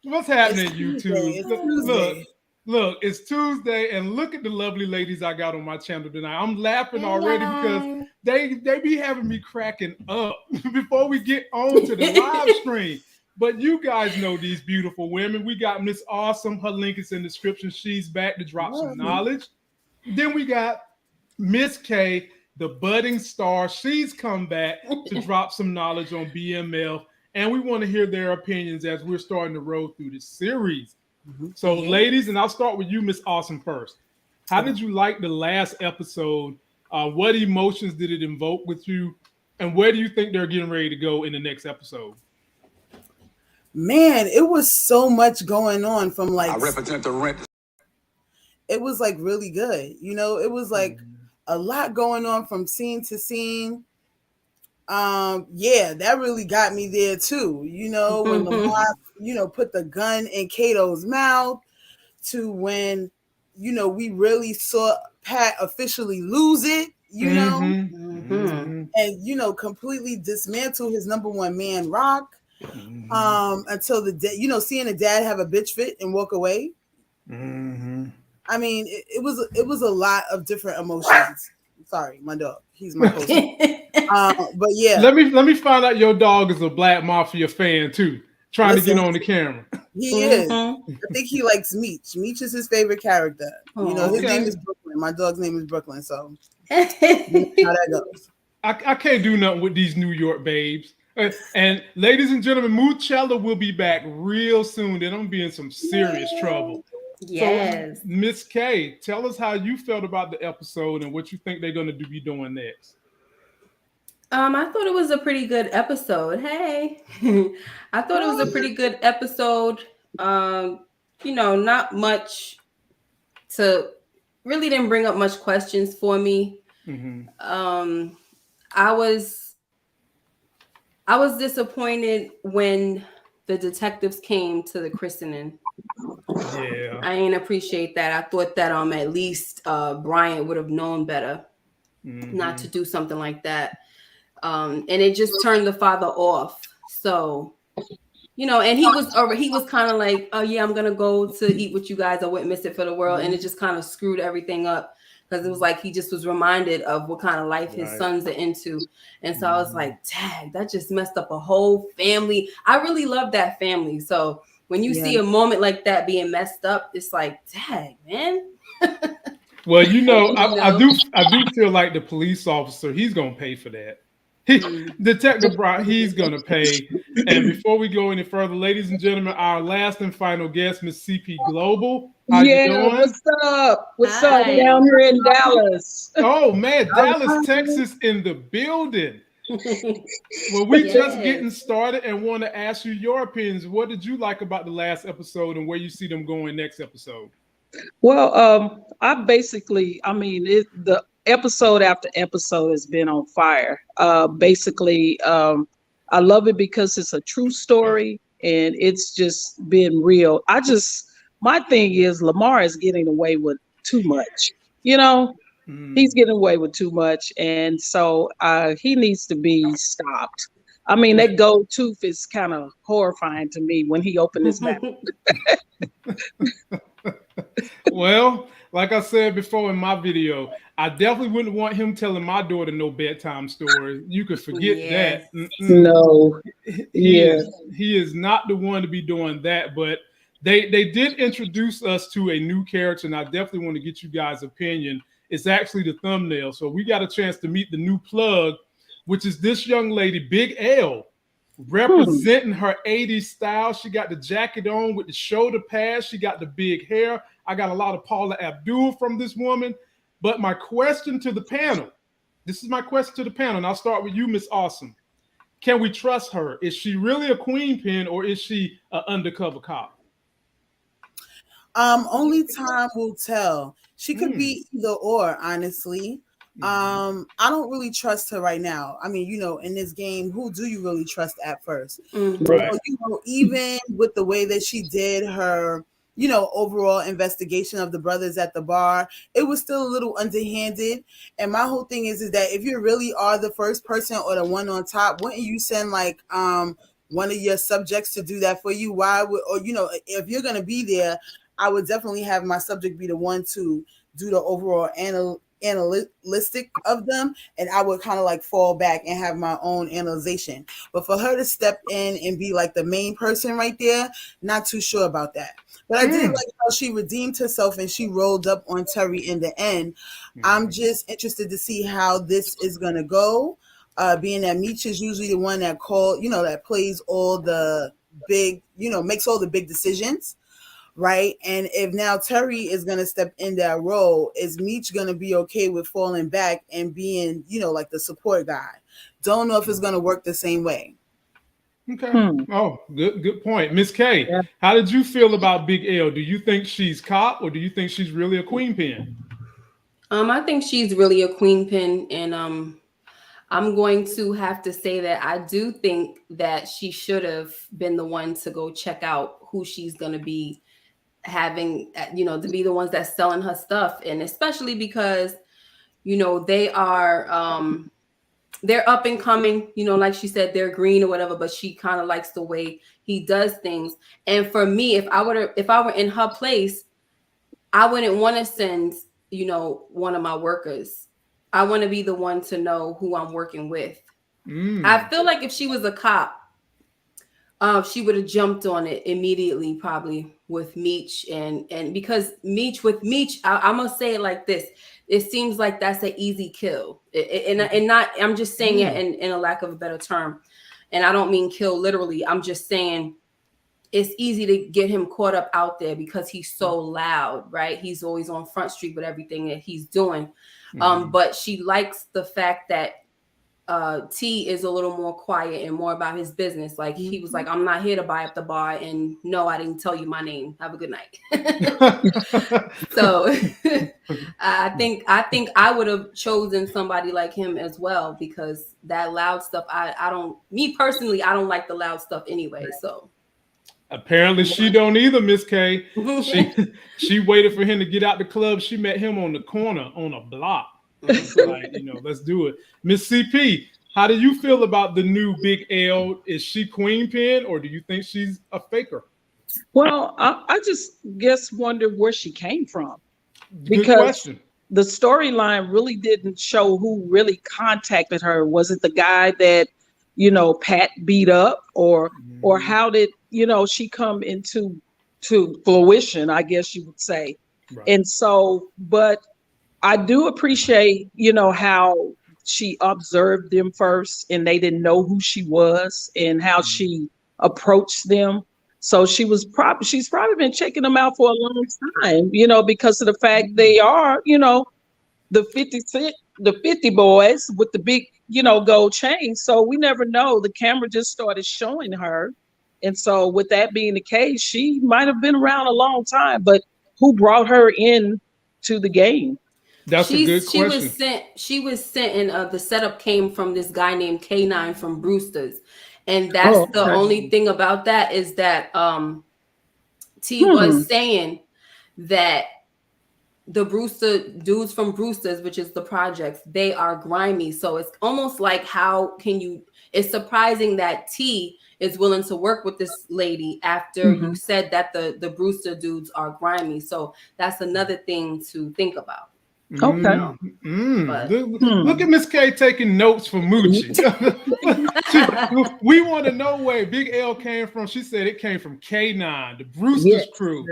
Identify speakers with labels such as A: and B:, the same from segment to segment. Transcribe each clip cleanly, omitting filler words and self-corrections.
A: What's happening,
B: It's Tuesday.
A: YouTube?
B: It's Tuesday.
A: Look, it's Tuesday, and look at the lovely ladies I got on my channel tonight. I'm laughing
C: Hey
A: already because
C: guys.
A: they be having me cracking up before we get on to the live stream. But you guys know these beautiful women. We got Miss Awesome. Her link is in the description. She's back to drop some knowledge. Then we got Miss K, the budding star. She's come back to drop some knowledge on BMF. And we want to hear their opinions as we're starting to roll through this series. So, ladies, and I'll start with you, Miss Awesome, first. How did you like the last episode? What emotions did it invoke with you? And where do you think they're getting ready to go in the next episode?
B: Man, it was so much going on from like
D: I represent the rent.
B: it was like really good. It was like a lot going on from scene to scene. Yeah, that really got me there too. When Lamont, put the gun in Kato's mouth, to when, we really saw Pat officially lose it, and, completely dismantle his number one man, Rock, until the day, seeing the dad have a bitch fit and walk away. I mean, it was a lot of different emotions. Sorry, my dog. He's my host. But yeah.
A: Let me find out your dog is a Black Mafia fan too. Trying to get on the camera.
B: He is. I think he likes Meech. Meech is his favorite character. His name is Brooklyn. My dog's name is Brooklyn. So how that goes.
A: I can't do nothing with these New York babes. And ladies and gentlemen, Moochie Channel will be back real soon. Then I'm gonna be in some serious trouble.
C: Yes.
A: So, Miss K, tell us how you felt about the episode and what you think they're gonna be doing next.
C: I thought it was a pretty good episode. Hey, I thought it was a pretty good episode. Not much really didn't bring up much questions for me. I was disappointed when the detectives came to the christening.
A: Yeah,
C: I ain't appreciate that. I thought that at least Bryant would have known better not to do something like that. And it just turned the father off. So, and he was kind of like, oh yeah, I'm gonna go to eat with you guys. I wouldn't miss it for the world. And it just kind of screwed everything up because it was like he just was reminded of what kind of life his sons are into. And so I was like, dang, that just messed up a whole family. I really love that family. So when you see a moment like that being messed up, it's like, dang, man.
A: Well, I do feel like the police officer, he's gonna pay for that. Detective Brown, he's gonna pay. And before we go any further, ladies and gentlemen, our last and final guest, Miss CP Global. How you doing?
E: What's up? What's up down here in Dallas?
A: Oh man, Dallas, Texas in the building. Well, we just getting started and want to ask you your opinions. What did you like about the last episode and where you see them going next episode?
E: Well, the episode after episode has been on fire. I love it because it's a true story and it's just been real. My thing is Lamar is getting away with too much. He's getting away with too much. And so he needs to be stopped. I mean, that gold tooth is kind of horrifying to me when he opened his mouth.
A: Well, like I said before in my video, I definitely wouldn't want him telling my daughter no bedtime stories. You could forget that.
E: No.
A: He is not the one to be doing that. But they did introduce us to a new character, and I definitely want to get you guys' opinion. It's actually the thumbnail. So we got a chance to meet the new plug, which is this young lady, Big L, representing her 80s style. She got the jacket on with the shoulder pads. She got the big hair. I got a lot of Paula Abdul from this woman. But my question to the panel, and I'll start with you, Miss Awesome. Can we trust her? Is she really a queen pin or is she an undercover cop?
B: Only time will tell. She could be either or, honestly. I don't really trust her right now. I mean, in this game, who do you really trust at first?
A: Right.
B: So, even with the way that she did her, overall investigation of the brothers at the bar, it was still a little underhanded. And my whole thing is that if you really are the first person or the one on top, wouldn't you send one of your subjects to do that for you, why would, or if you're going to be there, I would definitely have my subject be the one to do the overall analytic of them, and I would kind of like fall back and have my own analyzation. But for her to step in and be like the main person right there, not too sure about that. But I did like how she redeemed herself and she rolled up on Terry in the end. I'm just interested to see how this is gonna go. Being that Meech is usually the one that that plays all the big, makes all the big decisions. Right. And if now Terry is going to step in that role, is Meech going to be okay with falling back and being, like the support guy? Don't know if it's going to work the same way.
A: Okay. Oh, good point. Miss K, how did you feel about Big L? Do you think she's cop or do you think she's really a queen pin?
C: I think she's really a queen pin, and I'm going to have to say that I do think that she should have been the one to go check out who she's going to be having, to be the ones that's selling her stuff. And especially because, they are, they're up and coming, like she said, they're green or whatever, but she kind of likes the way he does things. And for me, if I were in her place, I wouldn't want to send, one of my workers. I want to be the one to know who I'm working with. I feel like if she was a cop, she would have jumped on it immediately, probably with Meech, and because Meech, I'm gonna say it like this: it seems like that's an easy kill, and not. I'm just saying it in a lack of a better term, and I don't mean kill literally. I'm just saying it's easy to get him caught up out there because he's so loud, right? He's always on Front Street with everything that he's doing. But she likes the fact that T is a little more quiet and more about his business. Like he was like, I'm not here to buy up the bar, and no, I didn't tell you my name. Have a good night. So I think I would have chosen somebody like him as well, because that loud stuff, I don't like the loud stuff anyway. So
A: apparently she don't either, Miss K. She waited for him to get out the club. She met him on the corner on a block. Like, let's do it. Miss CP, how do you feel about the new Big L? Is she queen pin or do you think she's a faker?
E: Well, I just wonder where she came from,
A: Good question.
E: The storyline really didn't show who really contacted her. Was it the guy that Pat beat up, or how did she come into fruition? I guess you would say. Right. And so, but I do appreciate, how she observed them first and they didn't know who she was and how she approached them. So she's probably been checking them out for a long time, because of the fact they are, the 50 boys with the big, gold chain. So we never know. The camera just started showing her. And so with that being the case, she might have been around a long time, but who brought her in to the game?
A: That's a good question.
C: She was sent, and the setup came from this guy named K9 from Brewster's, and that's the only thing about that is that T was saying that the Brewster dudes from Brewster's, which is the projects, they are grimy. So it's almost like it's surprising that T is willing to work with this lady after you said that the Brewster dudes are grimy. So that's another thing to think about.
E: Okay.
A: Look at Miss K taking notes for Moochie. We want to know where Big L came from. She said it came from K9, the Brewster's crew.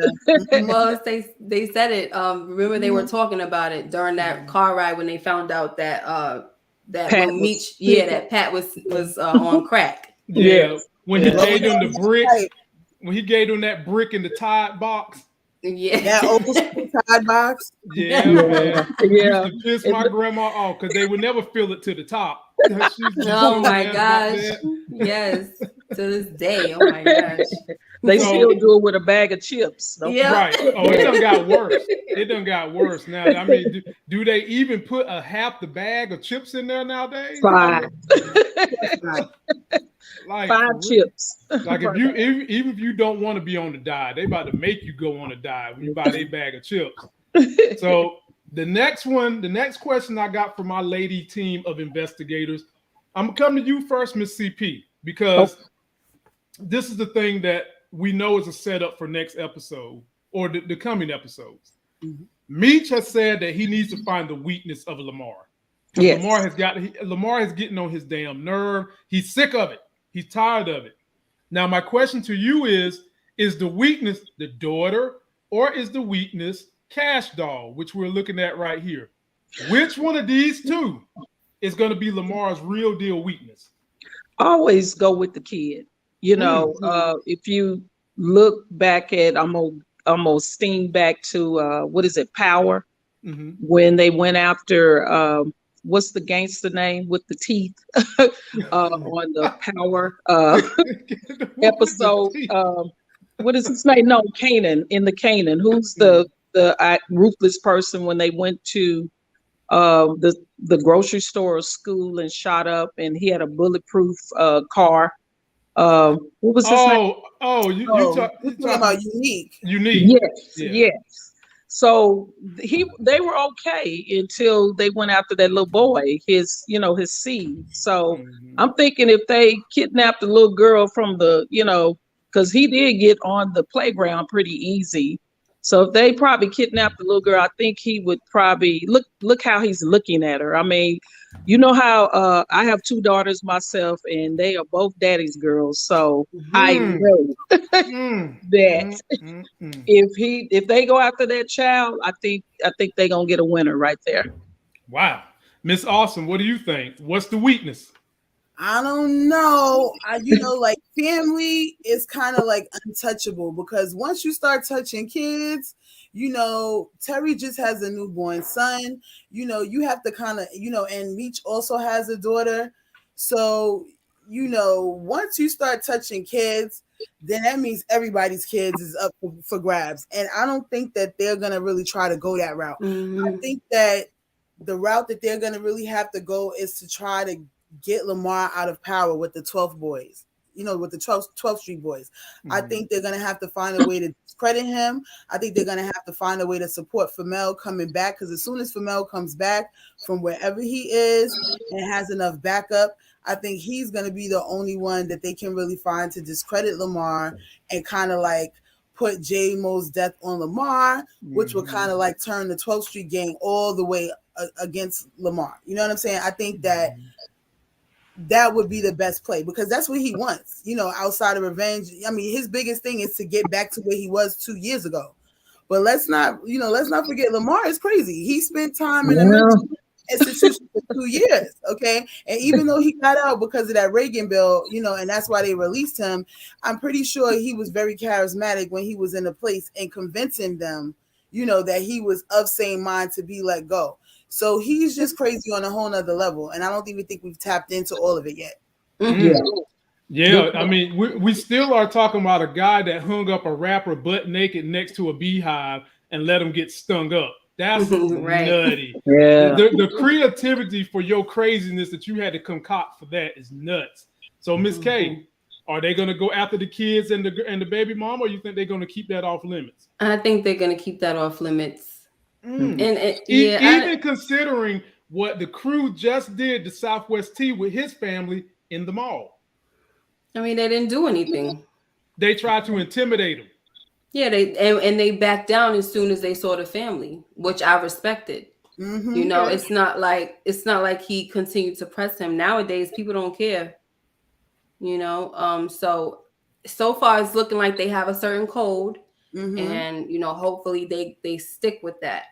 C: Well, they said it. Remember they were talking about it during that car ride when they found out that when Meech, that Pat was on crack.
A: Yeah, when he gave them the brick, when he gave them that brick in the Tide box.
B: Yeah, that old school Tide box.
A: Yeah, man. Used to piss my grandma off because they would never fill it to the top.
C: Oh my gosh! Yes, to this day. Oh my gosh!
E: They still do it with a bag of chips.
C: Yeah,
A: right. Oh, it done got worse. It done got worse now. I mean, do they even put a half the bag of chips in there nowadays?
E: 5.
A: Like
E: 5 chips.
A: Like even if you don't want to be on the diet, they about to make you go on a diet when you buy a bag of chips. So the next question I got from my lady team of investigators, I'm gonna come to you first, Miss CP, because this is the thing that we know is a setup for next episode or the coming episodes.
B: Mhm.
A: Meech has said that he needs to find the weakness of Lamar.
E: Yes.
A: Lamar is getting on his damn nerve. He's sick of it. He's tired of it. Now, my question to you is the weakness the daughter or is the weakness Cash Doll, which we're looking at right here? Which one of these two is going to be Lamar's real deal weakness?
E: Always go with the kid. You know, if you look back at, I'm gonna steam back to what is it, Power, when they went after what's the gangster name with the teeth on the Power episode. What is his name? No, Kanan, in the Kanan. Who's the ruthless person when they went to the grocery store or school and shot up, and he had a bulletproof car. What was his name?
A: You talking
B: about Unique.
A: Unique.
E: Yes. So they were okay until they went after that little boy, his seed. So I'm thinking if they kidnapped the little girl from the, because he did get on the playground pretty easy. So if they probably kidnapped the little girl, I think he would probably look how he's looking at her. I mean, you know how I have 2 daughters myself, and they are both daddy's girls. So I know that if they go after that child, I think they're gonna get a winner right there.
A: Wow, Miss Awesome, what do you think? What's the weakness?
B: I don't know. Like family is kind of like untouchable because once you start touching kids, Terry just has a newborn son. You have to kind of, and Meech also has a daughter. So, once you start touching kids, then that means everybody's kids is up for grabs. And I don't think that they're going to really try to go that route. I think that the route that they're going to really have to go is to try to get Lamar out of power with the 12th boys, with the 12th Street boys. I think they're going to have to find a way to discredit him. I think they're going to have to find a way to support Famel coming back, because as soon as Famel comes back from wherever he is and has enough backup, I think he's going to be the only one that they can really find to discredit Lamar and kind of like put J Mo's death on Lamar, which would kind of like turn the 12th Street gang all the way against Lamar. You know what I'm saying? I think that would be the best play because that's what he wants, outside of revenge. I mean, his biggest thing is to get back to where he was 2 years ago. But let's not forget Lamar is crazy. He spent time in a mental institution for 2 years. Okay. And even though he got out because of that Reagan bill, and that's why they released him, I'm pretty sure he was very charismatic when he was in a place and convincing them, that he was of sane mind to be let go. So he's just crazy on a whole nother level. And I don't even think we've tapped into all of it yet.
A: Yeah. I mean, we still are talking about a guy that hung up a rapper butt naked next to a beehive and let him get stung up. That's nutty. Yeah. The creativity for your craziness that you had to concoct for that is nuts. So Miss K, are they going to go after the kids and the baby mama, or you think they're going to keep that off limits?
C: I think they're going to keep that off limits.
A: Even considering what the crew just did to Southwest T with his family in the mall.
C: I mean, they didn't do anything.
A: They tried to intimidate him.
C: Yeah, they backed down as soon as they saw the family, which I respected. It's not like he continued to press him. Nowadays, people don't care. So far it's looking like they have a certain code. And hopefully they stick with that.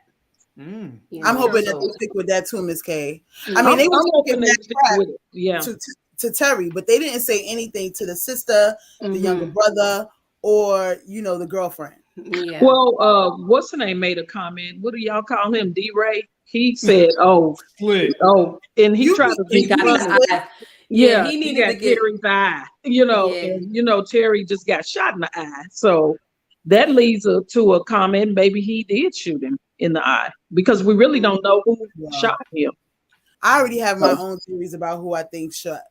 B: I'm hoping that they stick with that too, Miss K. I mean, they were hoping that to Terry, but they didn't say anything to the sister, the younger brother, or the girlfriend.
E: Yeah. Well, what's her name made a comment. What do y'all call him? D-Ray? He said,
A: split.
E: And he tried to be
C: Yeah, he needed to get
E: Terry's eye, and Terry just got shot in the eye. So that leads to a comment. Maybe he did shoot him in the eye because we really don't know who shot him.
B: I already have my own theories about who I think shot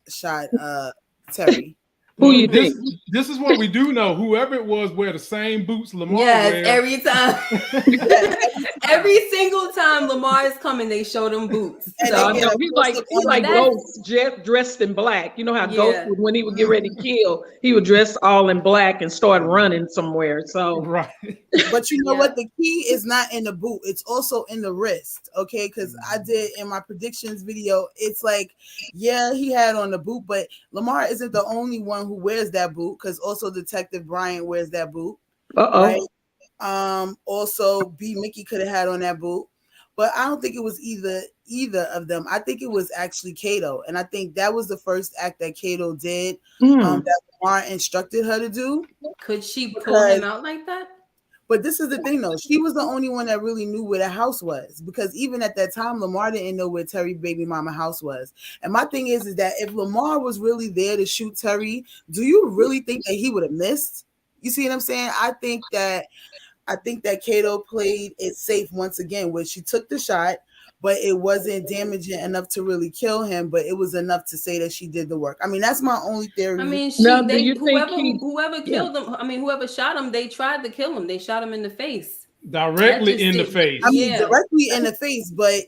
B: Terry.
E: Who you think?
A: This is what we do know. Whoever it was wear the same boots Lamar wears.
C: Every time. Every single time Lamar is coming, they show them boots.
E: So he like Ghost dressed in black. You know how Ghost would, when he would get ready to kill, he would dress all in black and start running somewhere. So
A: right.
B: But you know what? The key is not in the boot. It's also in the wrist. Okay. Because I did in my predictions video, it's like, yeah, he had on the boot, but Lamar isn't the only one who wears that boot, because also Detective Bryant wears that boot. Right? Also B-Mickie could have had on that boot, but I don't think it was either of them. I think it was actually Kato, and I think that was the first act that Kato did that Lamar instructed her to do.
C: Could she pull him out like that?
B: But this is the thing, though. She was the only one that really knew where the house was, because even at that time, Lamar didn't know where Terry baby mama house was. And my thing is that if Lamar was really there to shoot Terry, do you really think that he would have missed? You see what I'm saying? I think that Kato played it safe once again, where she took the shot, but it wasn't damaging enough to really kill him, but it was enough to say that she did the work. I mean, that's my only theory.
C: I mean, whoever killed him, I mean, whoever shot him, they tried to kill him. They shot him in the face.
A: Directly in the face.
B: I mean, directly in the face, but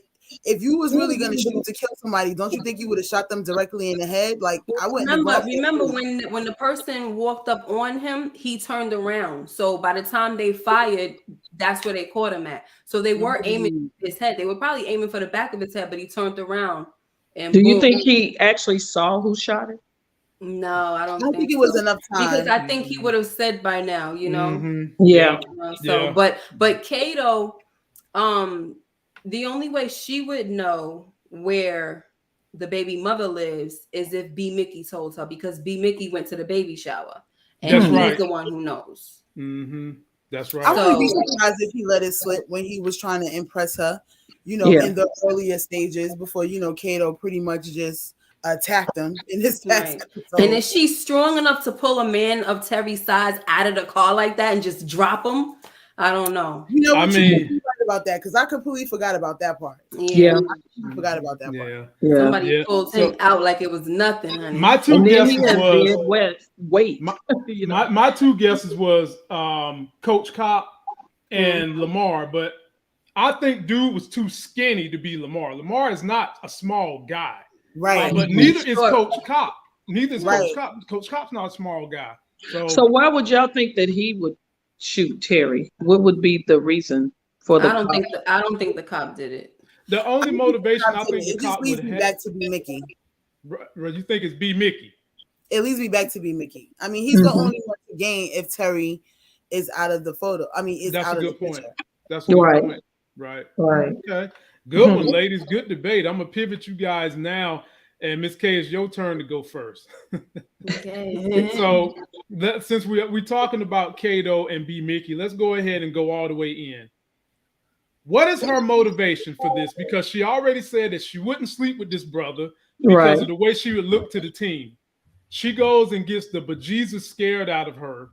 B: if you was really going to shoot to kill somebody, don't you think you would have shot them directly in the head? Like, I wouldn't.
C: Remember when the person walked up on him, he turned around. So by the time they fired, that's where they caught him at. So they weren't aiming at his head. They were probably aiming for the back of his head, but he turned around. And
E: do you think he actually saw who shot him?
C: No, I don't think
B: it was enough time,
C: because I think he would have said by now, you know.
E: Yeah.
C: But Kato, the only way she would know where the baby mother lives is if B-Mickie told her, because B-Mickie went to the baby shower, and he's the one who knows.
A: That's right.
B: I wouldn't be surprised if he let it slip when he was trying to impress her, you know, in the earlier stages before, you know, Kato pretty much just attacked him in his past episode.
C: And is she strong enough to pull a man of Terry's size out of the car like that and just drop him? I don't know.
B: You know what, you right about that, because I completely forgot about that part.
C: I
B: forgot about that part.
C: Somebody pulled him out like it was nothing, honey.
A: My two guesses
E: was
A: my two guesses was Coach Cop and Lamar, but I think dude was too skinny to be Lamar. Lamar is not a small guy,
B: right?
A: But neither is Coach Cop. Neither is Coach Cop. Coach Cop's not a small guy.
E: So why would y'all think that he would shoot Terry? What would be the reason for the?
C: I don't think the cop did it.
A: The only motivation I think the cop would have
B: back to B-Mickie.
A: You think it's B-Mickie?
B: It leads me back to B-Mickie. I mean, he's the only one to gain if Terry is out of the photo. I mean,
A: that's
B: out
A: a
B: of
A: good
B: the
A: point.
B: picture.
A: That's a good point. Right. Okay. Good one, ladies. Good debate. I'm gonna pivot you guys now. And Miss K, it's your turn to go first.
C: Okay.
A: So since we're talking about Kato and B-Mickie, let's go ahead and go all the way in. What is her motivation for this? Because she already said that she wouldn't sleep with this brother because of the way she would look to the team. She goes and gets the bejesus scared out of her,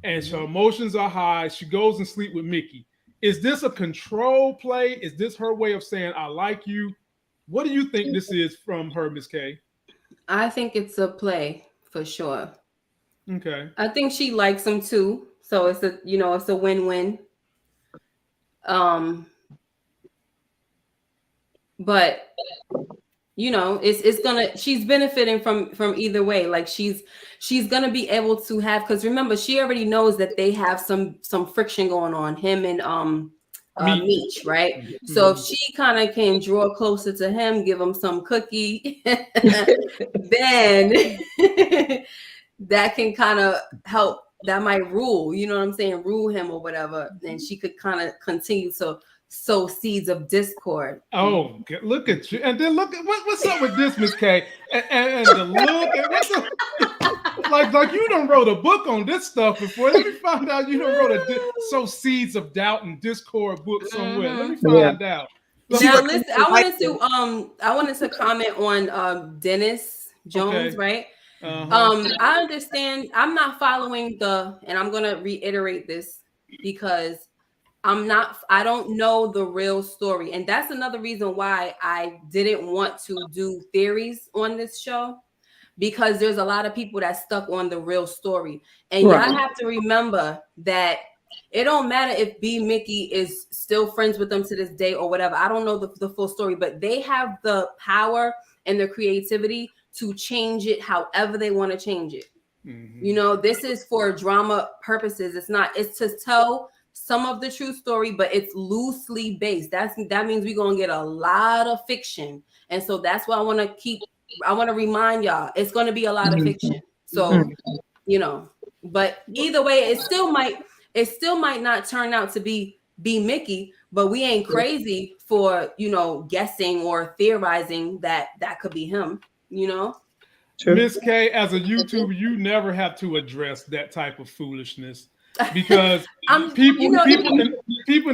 A: and her emotions are high. She goes and sleep with Mickey. Is this a control play? Is this her way of saying, I like you? What do you think this is from her, Miss K?
C: I think it's a play for sure.
A: Okay.
C: I think she likes him too. So it's a win-win. But she's benefiting from either way. Like she's gonna be able to have, because remember, she already knows that they have some friction going on, him and Meech, right? Mm-hmm. So if she kind of can draw closer to him, give him some cookie, then that can kind of help. That might rule, you know what I'm saying? Rule him or whatever. And she could kind of continue to sow seeds of discord.
A: Oh, look at you. And then look at what's up with this, Miss K? And the look and what's up? Like you done wrote a book on this stuff before. Let me find out you done wrote sow seeds of doubt and discord book somewhere. Let me find out.
C: Now listen, I wanted to comment on Dennis Jones, right? I understand. I'm not following and I'm gonna reiterate this because I don't know the real story. And that's another reason why I didn't want to do theories on this show, because there's a lot of people that stuck on the real story. And y'all have to remember that it don't matter if B-Mickie is still friends with them to this day or whatever. I don't know the full story, but they have the power and the creativity to change it however they want to change it. You know, this is for drama purposes. It's to tell some of the true story, but it's loosely based. That means we're going to get a lot of fiction. And so that's why I want to remind y'all, it's going to be a lot of fiction. So, you know, but either way, it still might not turn out to be B-Mickie, but we ain't crazy for, you know, guessing or theorizing that could be him, you know?
A: Miss K, as a YouTuber, you never have to address that type of foolishness because people in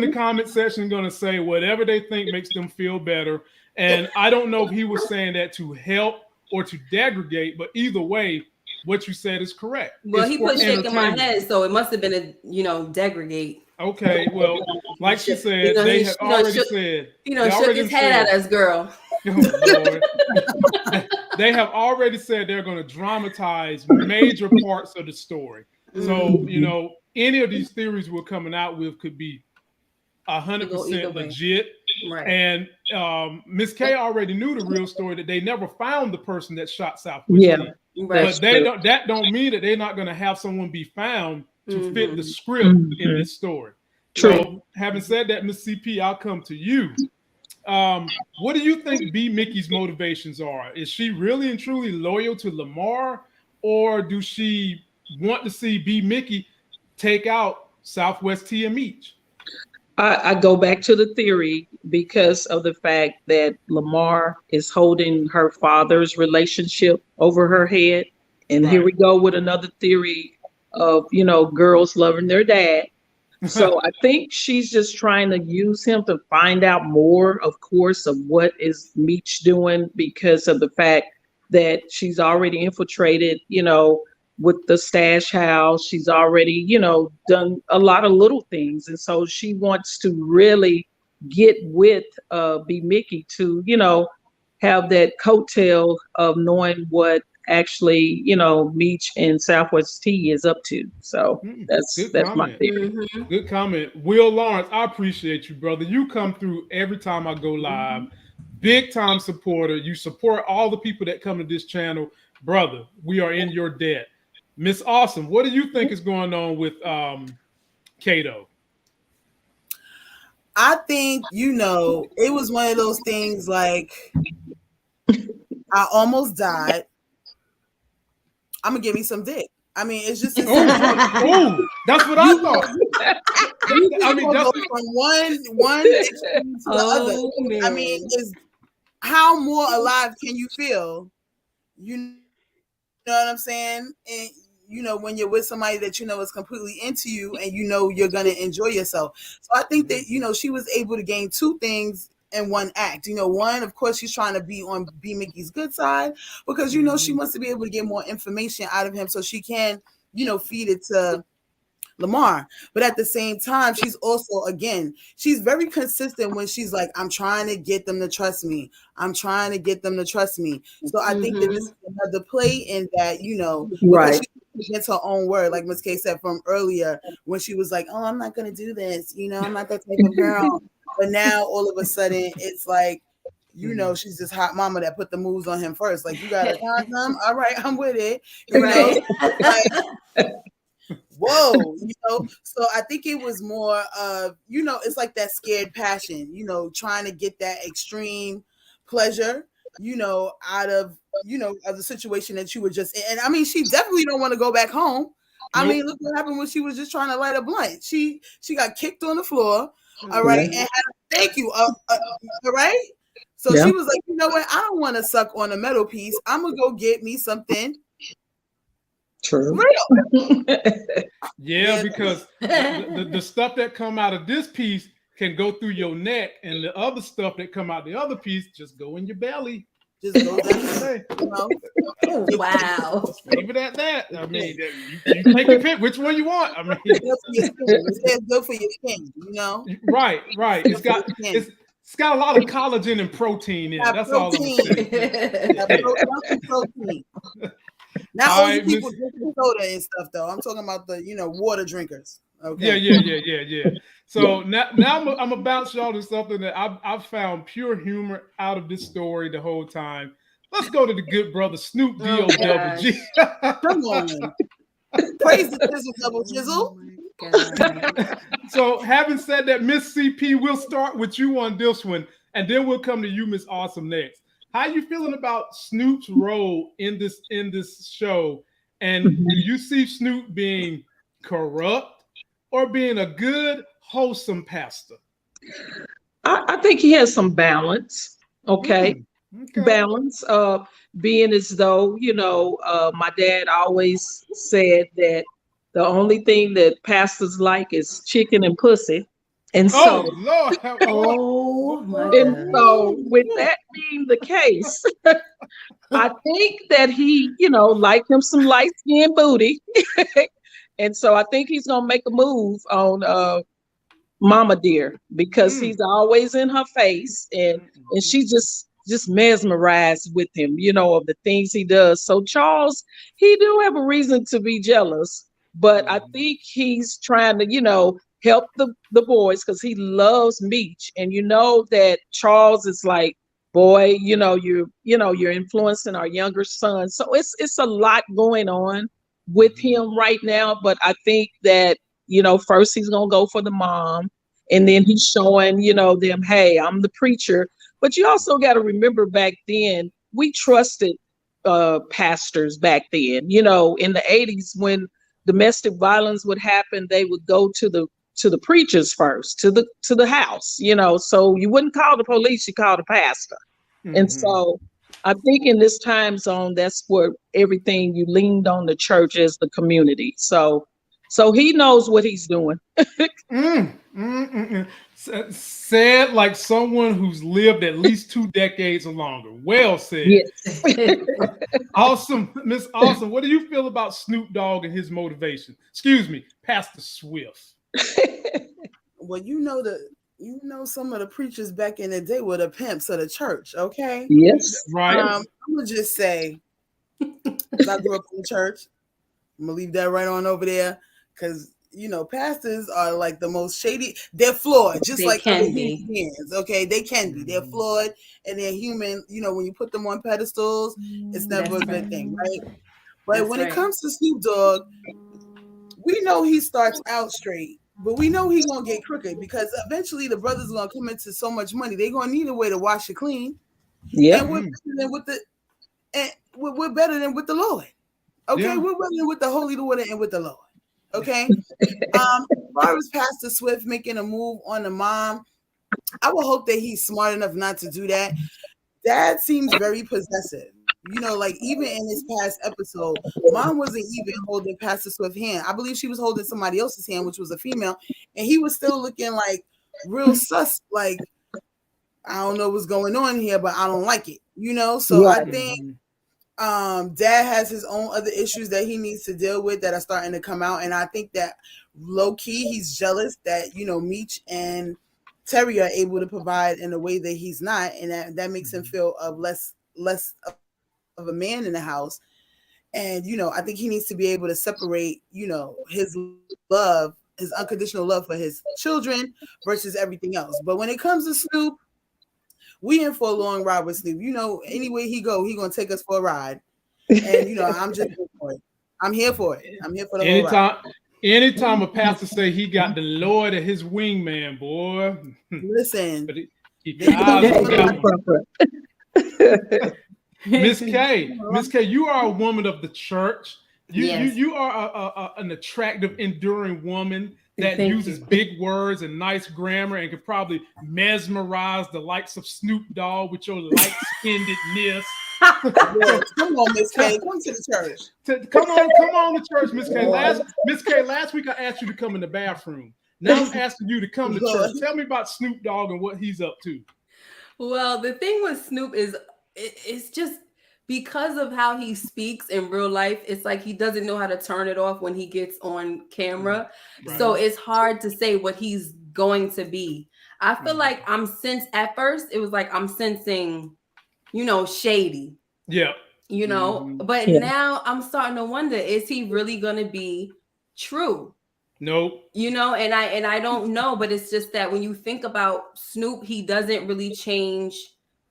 A: the comment section are going to say whatever they think makes them feel better. And I don't know if he was saying that to help or to degrade, but either way, what you said is correct.
C: Well, he put shaking my head, so it must have been a, you know, degrade.
A: Okay, well, like she said, you know, they have already said.
C: You know, shook his head at us, girl.
A: Oh, Lord. They have already said they're going to dramatize major parts of the story. So, you know, any of these theories we're coming out with could be 100% legit. Right. And Miss K already knew the real story, that they never found the person that shot Southwest. Yeah, but that don't mean that they're not going to have someone be found to fit the script in this story. True. So, having said that, Miss CP, I'll come to you. What do you think B-Mickie's motivations are? Is she really and truly loyal to Lamar, or do she want to see B-Mickie take out Southwest T and Meech?
E: I go back to the theory because of the fact that Lamar is holding her father's relationship over her head. And here we go with another theory of, you know, girls loving their dad. So I think she's just trying to use him to find out more, of course, of what is Meech doing, because of the fact that she's already infiltrated, you know, with the stash house. She's already, you know, done a lot of little things. And so she wants to really get with B-Mickie to, you know, have that coattail of knowing what actually, you know, Meech and Southwest T is up to. So that's my theory.
A: Good comment. Will Lawrence, I appreciate you, brother. You come through every time I go live. Big time supporter. You support all the people that come to this channel. Brother, we are in your debt. Miss Awesome, what do you think is going on with Kato?
B: I think, you know, it was one of those things like, I almost died. I'm gonna give me some dick. I mean, it's just
A: oh, that's what I thought.
B: I mean, that's from one extreme to the other. Man. I mean, is how more alive can you feel? You know what I'm saying? And you know, when you're with somebody that you know is completely into you, and you know you're gonna enjoy yourself. So I think that, you know, she was able to gain two things in one act. You know, one, of course, she's trying to be on B-Mickie's good side because, you know, she wants to be able to get more information out of him so she can, you know, feed it to Lamar. But at the same time, she's also, again, she's very consistent when she's like, I'm trying to get them to trust me. I'm trying to get them to trust me. So I think that this is another play in that, you know, right. It's her own word, like Ms. K said from earlier, when she was like, oh, I'm not going to do this. You know, I'm not that type of girl. But now all of a sudden it's like, you know, she's this hot mama that put the moves on him first. Like, you got a condom? All right, I'm with it. You know, like, whoa, you know. So I think it was more of, you know, it's like that scared passion, you know, trying to get that extreme pleasure, you know, out of, you know, of the situation that you were just in. And I mean, she definitely don't want to go back home. I mean, look what happened when she was just trying to light a blunt. She got kicked on the floor. All right, and had a thank you. All right. So she was like, you know what? I don't want to suck on a metal piece. I'm gonna go get me something.
E: True.
B: Real.
A: Yeah, because the stuff that come out of this piece can go through your neck, and the other stuff that come out the other piece just go in your belly.
B: Just go down. You know?
C: Wow.
A: Just leave it at that. I mean, you take a pick. Which one you want? I mean,
B: it's good for your skin, you know.
A: Right. It's It's got a lot of collagen and protein in it. That's all I'm saying.
B: Protein. Not only people drinking soda and stuff, though. I'm talking about the, water drinkers. Okay.
A: Yeah. So now I'm gonna bounce y'all to something that I've found pure humor out of this story the whole time. Let's go to the good brother Snoop D-O-double-G.
B: Come on. Praise the Chisel Double Chisel.
A: So having said that, Miss CP, we'll start with you on this one, and then we'll come to you, Miss Awesome, next. How you feeling about Snoop's role in this show? And do you see Snoop being corrupt or being a good, wholesome pastor?
E: I think he has some balance. Okay. Balance. Being as though, my dad always said that the only thing that pastors like is chicken and pussy. And so,
A: Lord,
E: so with that being the case, I think that he, like him some light skinned booty. And so I think he's going to make a move on Mama Dear, because he's always in her face and she just mesmerized with him, of the things he does. So Charles, he do have a reason to be jealous, but I think he's trying to, help the boys because he loves Meech. And that Charles is like, boy, you're influencing our younger son. So it's a lot going on with him right now. But I think that, first he's gonna go for the mom, and then he's showing, them, hey, I'm the preacher. But you also got to remember back then, we trusted pastors back then. In the 80s, when domestic violence would happen, they would go to the preachers first, to the house, so you wouldn't call the police, you called the pastor. And so I think in this time zone, that's where everything you leaned on the church as the community. So he knows what he's doing.
A: Said like someone who's lived at least 2 decades or longer. Well said.
E: Yes.
A: Awesome. Miss Awesome, what do you feel about Snoop Dogg and his motivation? Excuse me, Pastor Swift.
B: Well, some of the preachers back in the day were the pimps of the church, okay?
E: Yes.
A: Right.
B: I'm gonna just say, I grew up in the church. I'm gonna leave that right on over there, because pastors are like the most shady. They're flawed, just like other human beings. Okay, they can be. They're flawed and they're human. When you put them on pedestals, it's never a good thing, right? But when it comes to Snoop Dogg, we know he starts out straight, but we know he's gonna get crooked, because eventually the brothers are gonna come into so much money, they're gonna need a way to wash it clean. Yeah, and we're better than with the Lord. Okay, we're better than with the Holy Lord and with the Lord. Okay. As far as Pastor Swift making a move on the mom, I would hope that he's smart enough not to do that. Dad seems very possessive. Like even in this past episode, mom wasn't even holding Pastor Swift's hand. I believe she was holding somebody else's hand, which was a female, and he was still looking like real sus, like, I don't know what's going on here, but I don't like it. So I think Dad has his own other issues that he needs to deal with that are starting to come out, and I think that low key he's jealous that Meech and Terry are able to provide in a way that he's not, and that makes him feel less of a man in the house. And I think he needs to be able to separate his love, his unconditional love for his children versus everything else. But when it comes to Snoop, we in for a long ride with Snoop. Anyway he go, he gonna take us for a ride. And I'm just here for it. I'm here for it. I'm here for the whole ride.
A: Anytime a pastor say he got the Lord as his wingman, boy.
B: Listen.
A: But he Miss K, you are a woman of the church. You are an attractive, enduring woman that uses big words and nice grammar and could probably mesmerize the likes of Snoop Dogg with your light-skinnedness.
B: Come on, Miss K, come to the church.
A: Come on to church, Miss K. Last week I asked you to come in the bathroom. Now I'm asking you to come to church. Tell me about Snoop Dogg and what he's up to.
C: Well, the thing with Snoop is it's just because of how he speaks in real life, it's like he doesn't know how to turn it off when he gets on camera. Right. So it's hard to say what he's going to be. I feel like at first it was like I'm sensing, shady.
A: Yeah.
C: But now I'm starting to wonder, is he really gonna be true?
A: Nope.
C: And I don't know, but it's just that when you think about Snoop, he doesn't really change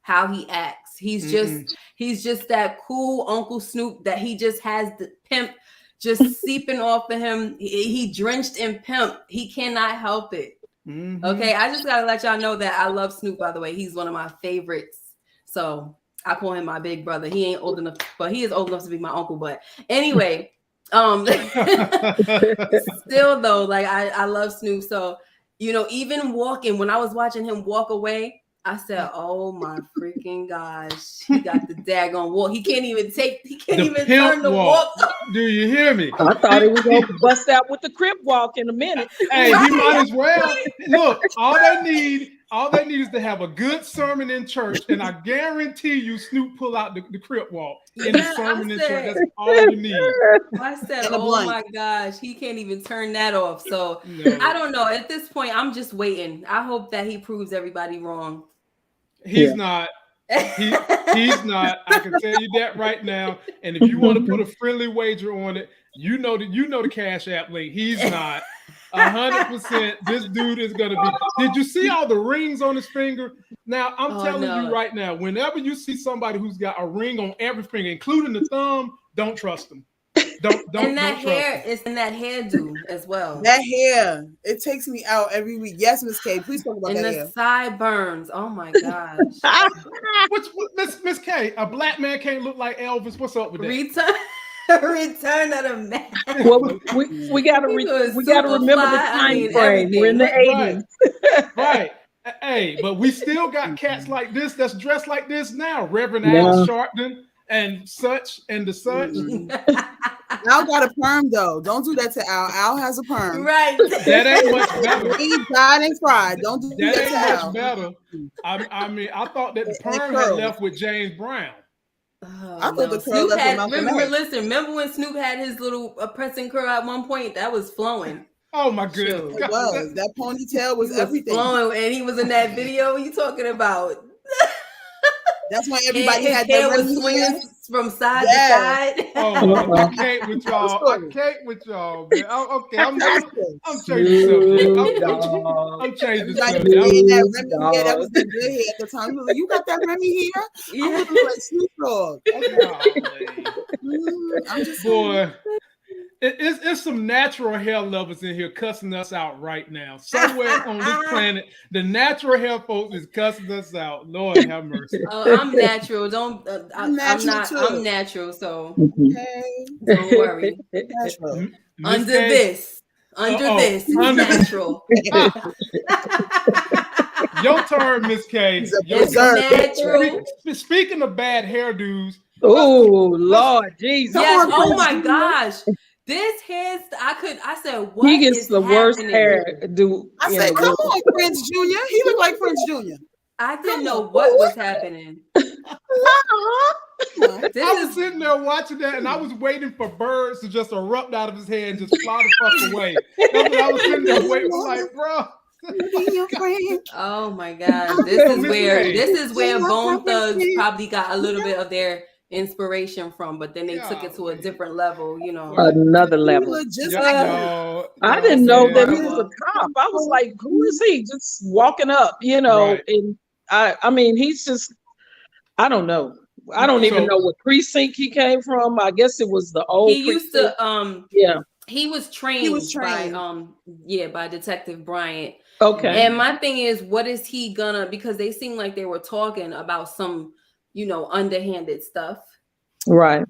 C: how he acts. He's just that cool Uncle Snoop that he just has the pimp just seeping off of him. He drenched in pimp. He cannot help it. Okay, I just gotta let y'all know that I love Snoop, by the way. He's one of my favorites. So I call him my big brother. He ain't old enough, but he is old enough to be my uncle. But anyway, still though, like I love Snoop. So, even walking, when I was watching him walk away, I said, oh my freaking gosh, he got the daggone walk. He can't even turn the walk.
A: Do you hear me?
E: I thought he was going to bust out with the crip walk in a minute.
A: Hey, he might as well. Look, all they need is to have a good sermon in church, and I guarantee you Snoop pull out the crip walk in the sermon in church. That's all you need.
C: I said, oh my gosh, he can't even turn that off. So I don't know. At this point, I'm just waiting. I hope that he proves everybody wrong.
A: He's not. He's not. I can tell you that right now. And if you want to put a friendly wager on it, the Cash App link. He's not. 100%. This dude is gonna be. Did you see all the rings on his finger? Now I'm telling you right now. Whenever you see somebody who's got a ring on every finger, including the thumb, don't trust them.
C: And that hair is in that hairdo as well.
B: That hair, it takes me out every week. Yes, Miss K, please talk about that hair.
C: And the sideburns. Oh my gosh.
A: Miss K, a black man can't look like Elvis. What's up with that?
C: Return of the man.
E: Well, we gotta remember the time frame. We're in the 80s.
A: Right. Hey, but we still got cats like this that's dressed like this now. Reverend Al Sharpton and such and the such.
B: Al got a perm though. Don't do that to Al. Al has a perm.
C: Right.
A: That ain't much better.
B: He died and cried. Don't do that
A: ain't
B: to Al.
A: much better. I mean, I thought that the perm had left with James Brown.
B: I thought the curl left with
C: remember when Snoop had his little pressing curl at one point? That was flowing.
A: Oh my goodness.
B: It was. That ponytail was everything.
C: Flowing, and he was in that video you talking about.
B: That's why everybody
C: his
B: had
C: hair
B: that
C: was swinging from side to side.
A: Oh, I can't with y'all. Man. Okay, I'm changing something. I'm changing something.
B: That was the good hair at the time. You got that Remy hair?
C: Yeah.
B: I'm looking like Snoop Dogg. I'm just
A: boy. It's some natural hair lovers in here cussing us out right now. Somewhere on this planet, the natural hair folks is cussing us out. Lord have mercy.
C: I'm natural. I'm natural. So don't worry. Under this, natural.
A: Your turn, Miss K.
C: It's natural.
A: Speaking of bad hairdos.
E: Oh Lord Jesus!
C: Yes. Oh my gosh. This hair, I said, what?
E: He gets the worst hair.
B: I said, come on, Prince Jr. He looked like Prince Jr.
C: I didn't know what was happening.
A: I was sitting there watching that, and I was waiting for birds to just erupt out of his head and just fly the fuck away. That's what I was sitting there waiting, like, bro.
C: Oh my God! This is where Bone Thugs probably got a little bit of their inspiration from, but then they took it to a different level,
E: another level. I didn't know that he was a cop. I was like, who is he? Just walking up,
A: Right.
E: And I mean, he's just, I don't know. I don't even know what precinct he came from. I guess it was the old
C: precinct. He was trained by Detective Bryant.
E: Okay.
C: And my thing is, what is he gonna, because they seem like they were talking about some underhanded stuff.
E: Right.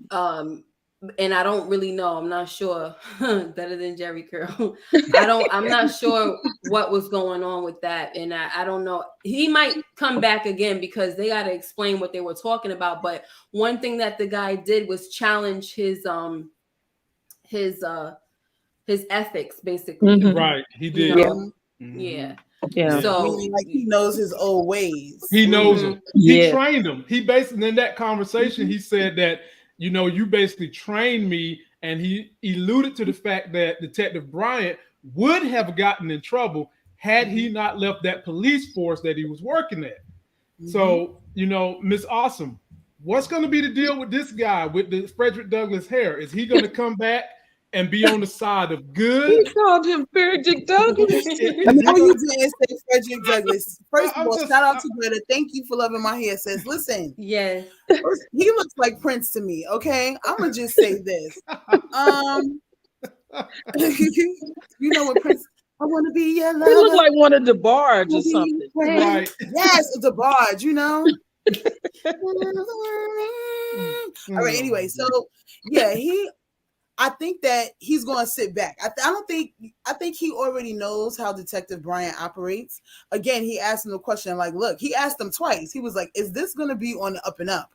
C: And I don't really know. I'm not sure. Better than Jerry Curl. I'm not sure what was going on with that. And I don't know. He might come back again because they got to explain what they were talking about. But one thing that the guy did was challenge his ethics, basically.
E: Mm-hmm.
A: Right. He did.
C: Yeah.
E: Yeah.
C: So
B: like he knows his old ways.
A: He knows them.
E: Yeah.
A: He trained them. He basically, in that conversation, he said that, you basically trained me, and he alluded to the fact that Detective Bryant would have gotten in trouble had he not left that police force that he was working at. So, Miss Awesome, what's going to be the deal with this guy with the Frederick Douglass hair? Is he going to come back and be on the side of good?
E: He called him Frederick Douglass.
B: I know you didn't say Frederick Douglass. First of all, shout out to Greta. Thank you for loving my hair, sis. Listen,
C: Yes.
B: he looks like Prince to me. Okay, I'm gonna just say this. You know what Prince? I want to be your lover.
E: He looked like one of the barge or something.
B: Right. Yes, the barge, All right, anyway, so yeah, I think that he's going to sit back. I think he already knows how Detective Bryant operates. Again, he asked him the question, like, look, he asked him twice. He was like, is this going to be on the up and up?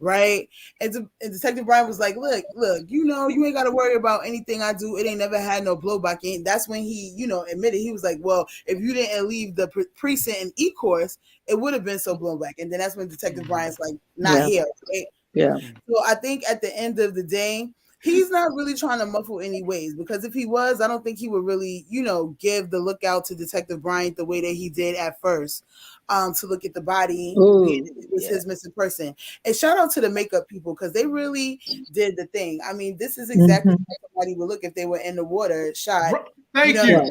B: Right. And Detective Bryant was like, look, you ain't got to worry about anything I do. It ain't never had no blowback. And that's when he, admitted. He was like, well, if you didn't leave the precinct and E-course, it would have been so blown back. And then that's when Detective Bryant's like, not here. Right?
E: Yeah.
B: So I think at the end of the day, he's not really trying to muffle any ways, because if he was, I don't think he would really, give the lookout to Detective Bryant the way that he did at first. To look at the body, it was his missing person. And shout out to the makeup people, because they really did the thing. I mean, this is exactly how somebody would look if they were in the water shot.
A: Thank you.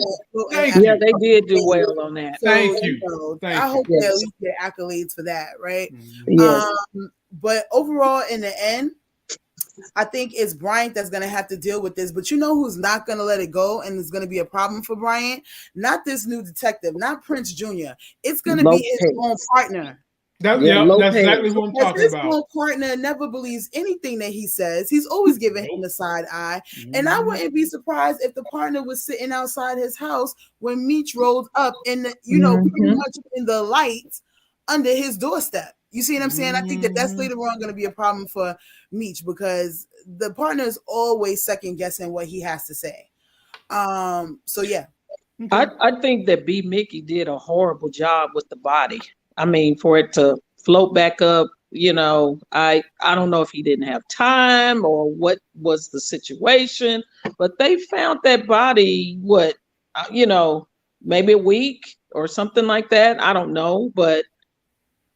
E: Yeah, they did do well on that.
B: So,
A: Thank you.
B: I hope they at least get accolades for that, right?
E: Yes.
B: But overall, in the end, I think it's Bryant that's going to have to deal with this. But who's not going to let it go and is going to be a problem for Bryant? Not this new detective, not Prince Jr. It's going to be his own partner.
A: That's exactly what I'm talking about.
B: His own partner never believes anything that he says. He's always giving him the side eye. And I wouldn't be surprised if the partner was sitting outside his house when Meech rolled up in the, pretty much in the light under his doorstep. You see what I'm saying? I think that's later on going to be a problem for Meech, because the partner is always second guessing what he has to say. So yeah.
E: I think that B-Mickie did a horrible job with the body. I mean, for it to float back up, I don't know if he didn't have time or what was the situation, but they found that body, maybe a week or something like that. I don't know, but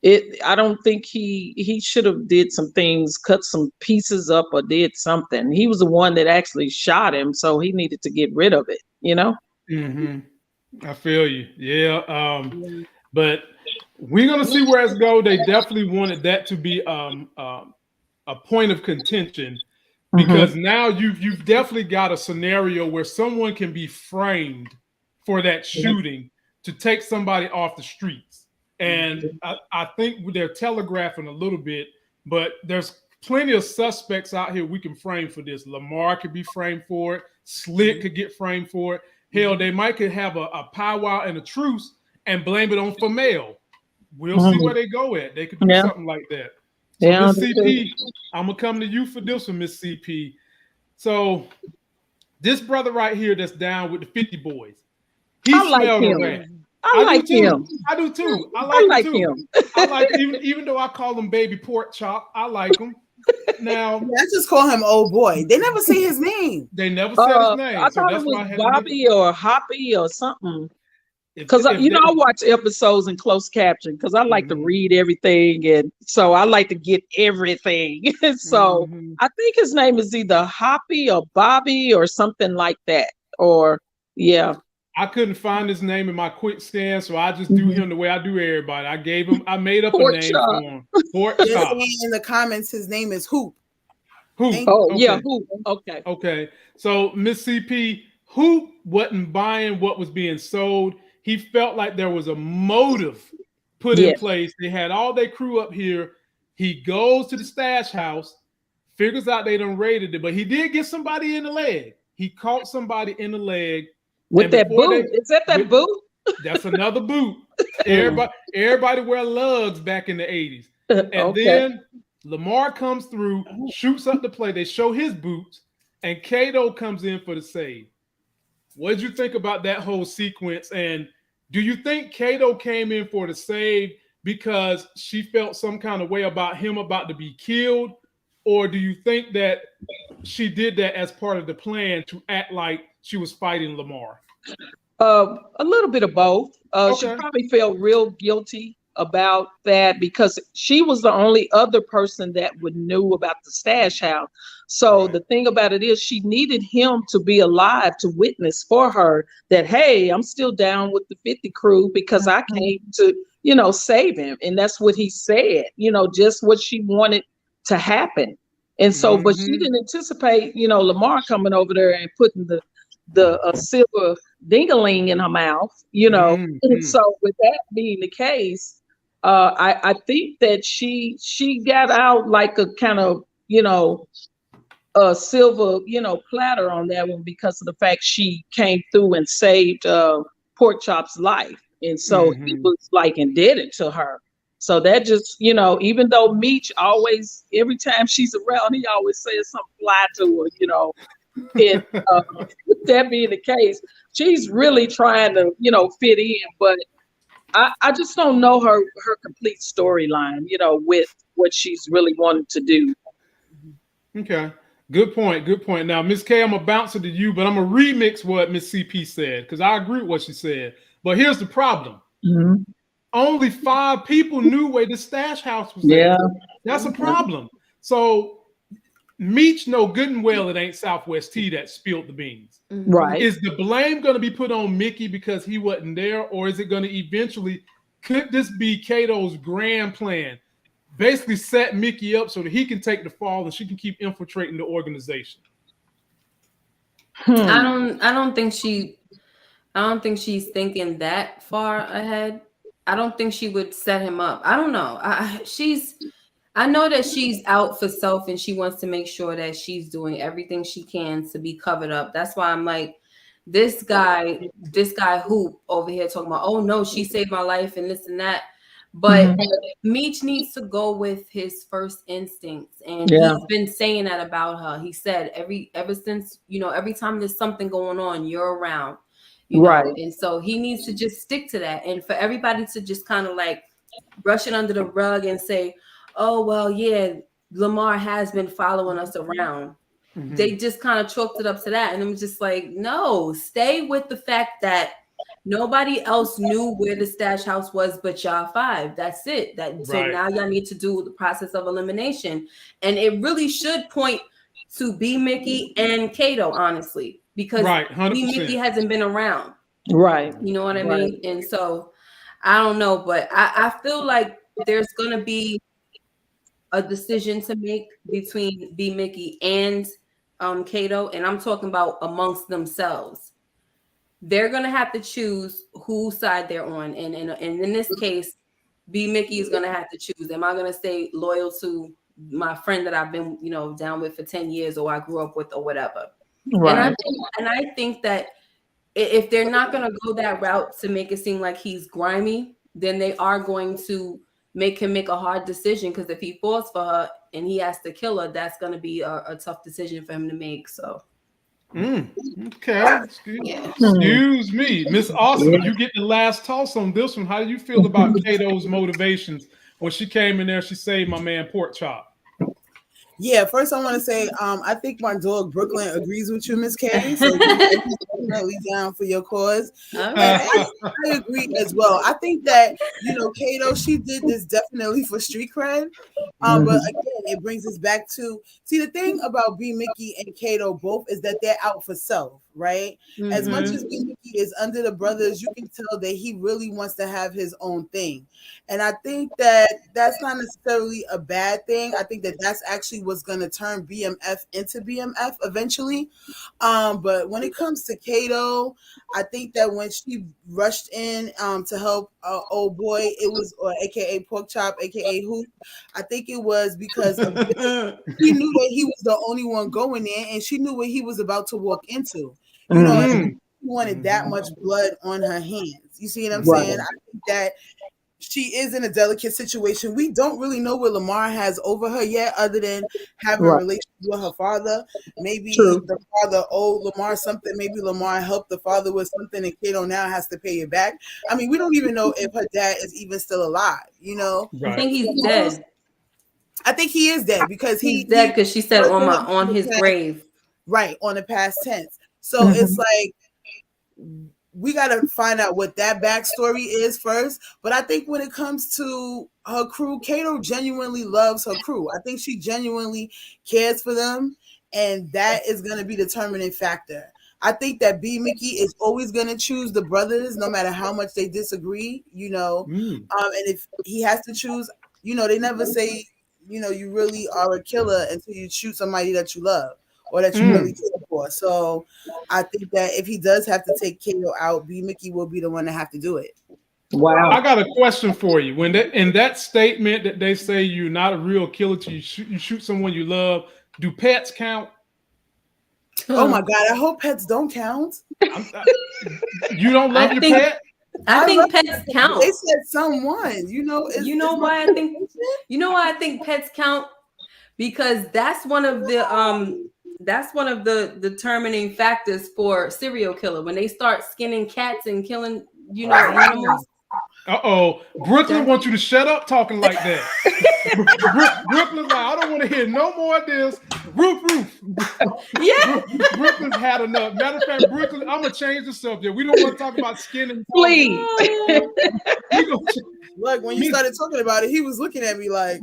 E: I don't think he should have did some things, cut some pieces up or did something. He was the one that actually shot him, so he needed to get rid of it,
A: I feel you. Yeah. But we're gonna see where it's go. They definitely wanted that to be a point of contention, because now you've definitely got a scenario where someone can be framed for that shooting to take somebody off the streets. And I think they're telegraphing a little bit, but there's plenty of suspects out here we can frame for this. Lamar could be framed for it. Slick could get framed for it. Hell, they might could have a powwow and a truce and blame it on Famel. We'll see where they go at. They could do something like that. So Miss CP, I'm going to come to you for this one, Miss CP. So this brother right here that's down with the 50 boys, he smelled a rat.
E: I like him.
A: I do too. I like him. I like even though I call him baby pork chop, I like him. Now
B: I just call him old boy. They never say his name.
A: They never said his name.
E: I thought it was Bobby or Hoppy or something. Because I watch episodes in closed caption because I like to read everything, and so I like to get everything. So I think his name is either Hoppy or Bobby or something like that. Or
A: I couldn't find his name in my quick scan, so I just do him the way I do everybody. I made up a name for him. Pork chop.
B: In the comments, his name is Hoop.
A: Hoop.
E: Hoop. Okay.
A: Okay. So Miss CP, Hoop wasn't buying what was being sold. He felt like there was a motive put in place. They had all their crew up here. He goes to the stash house, figures out they done raided it, but he did get somebody in the leg. He caught somebody in the leg.
E: With that boot? Is that boot?
A: That's another boot. Everybody wear lugs back in the 80s. And then Lamar comes through, shoots up the play. They show his boots, and Kato comes in for the save. What did you think about that whole sequence? And do you think Kato came in for the save because she felt some kind of way about him about to be killed? Or do you think that she did that as part of the plan to act like she was fighting Lamar?
E: A little bit of both. She
A: Okay.
E: probably felt real guilty about that because she was the only other person that would knew about the stash house. So the thing about it is she needed him to be alive to witness for her that, hey, I'm still down with the 50 crew because I came to, save him. And that's what he said, just what she wanted to happen. And so, but she didn't anticipate, Lamar coming over there and putting the silver dingaling in her mouth, And so with that being the case, I think that she got out like a kind of, a silver, platter on that one because of the fact she came through and saved Pork Chop's life. And so he was like indebted to her. So that just, even though Meech always, every time she's around, he always says something fly to her, And with that being the case, she's really trying to, fit in. But I just don't know her complete storyline, with what she's really wanted to do.
A: Okay. Good point. Good point. Now, Miss K, I'm going to bounce it to you, but I'm going to remix what Miss CP said because I agree with what she said. But here's the problem. Only 5 people knew where the stash house was at. That's a problem. So Meech know good and well it ain't Southwest T that spilled the beans.
E: Right.
A: Is the blame going to be put on Mickey because he wasn't there, or is it going to eventually, could this be Kato's grand plan? Basically set Mickey up so that he can take the fall and she can keep infiltrating the organization.
C: I don't think she's thinking that far ahead. I don't think she would set him up. I don't know. I know that she's out for self and she wants to make sure that she's doing everything she can to be covered up. That's why I'm like, this guy Hoop over here talking about, oh no, she saved my life and this and that. But Meech needs to go with his first instincts. And he's been saying that about her. He said ever since, every time there's something going on, you're around. Right. And so he needs to just stick to that. And for everybody to just kind of like brush it under the rug and say, oh, well, yeah, Lamar has been following us around. They just kind of chalked it up to that. And I'm just like, no, stay with the fact that nobody else knew where the stash house was but y'all 5. That's it. So now y'all need to do the process of elimination. And it really should point to B-Mickie and Kato, honestly, because B-Mickie hasn't been around.
E: Right.
C: You know what I mean? And so I don't know, but I feel like there's going to be a decision to make between B-Mickie and Kato, and I'm talking about amongst themselves. They're gonna have to choose whose side they're on, and in this case, B-Mickie is gonna have to choose. Am I gonna stay loyal to my friend that I've been, down with for 10 years, or I grew up with, or whatever? Right. And I think that if they're not gonna go that route to make it seem like he's grimy, then they are going to make him make a hard decision, because if he falls for her and he has to kill her, that's going to be a tough decision for him to make. So
A: okay. Excuse me, Miss Awesome, you get the last toss on this one. How do you feel about Kato's motivations when she came in there? She saved my man Pork Chop.
B: Yeah, first I want to say I think my dog Brooklyn agrees with you, Miss K. So he's definitely down for your cause. And I agree as well. I think that Kato, she did this definitely for street cred. But again, it brings us back to the thing about B-Mickie and Kato both is that they're out for self, right? As much as B-Mickie is under the brothers, you can tell that he really wants to have his own thing. And I think that that's not necessarily a bad thing. I think that that's actually what's going to turn BMF into BMF eventually. But when it comes to Kato, I think that when she rushed in to help old boy, it was, or AKA Pork Chop, AKA Hoop, I think it was because of she knew that he was the only one going in, and she knew what he was about to walk into. And she wanted that much blood on her hands. You see what I'm saying? I think that she is in a delicate situation. We don't really know what Lamar has over her yet, other than having a relationship with her father. Maybe the father owed Lamar something. Maybe Lamar helped the father with something, and Kato now has to pay it back. I mean, we don't even know if her dad is even still alive.
C: I think he's dead.
B: I think he is dead because
C: he's dead because she said on his grave.
B: Right, on the past tense. So it's like we got to find out what that backstory is first. But I think when it comes to her crew, Kato genuinely loves her crew. I think she genuinely cares for them, and that is going to be the determining factor. I think that B-Mickie is always going to choose the brothers, no matter how much they disagree, you know. And if he has to choose, you know, they never say, you know, you really are a killer until you shoot somebody that you love or that you really care for. So I think that if he does have to take Kato out, B-Mickie will be the one to have to do it.
E: Wow.
A: I got a question for you. When in that statement that they say you're not a real killer till you shoot someone you love, do pets count?
B: Oh my God! I hope pets don't count.
A: You don't love your pet?
C: I think pets count.
B: They said someone. You know.
C: You know why I think pets count? Because that's one of the determining factors for serial killer. When they start skinning cats and killing, you know, animals.
A: Brooklyn wants you to shut up talking like that. Brooklyn's like, I don't want to hear no more of this. Roof.
C: Yeah.
A: Brooklyn's had enough. Matter of fact, Brooklyn, I'm going to change the subject. We don't want to talk about skin and
E: please.
B: Look, when you started talking about it, he was looking at me like,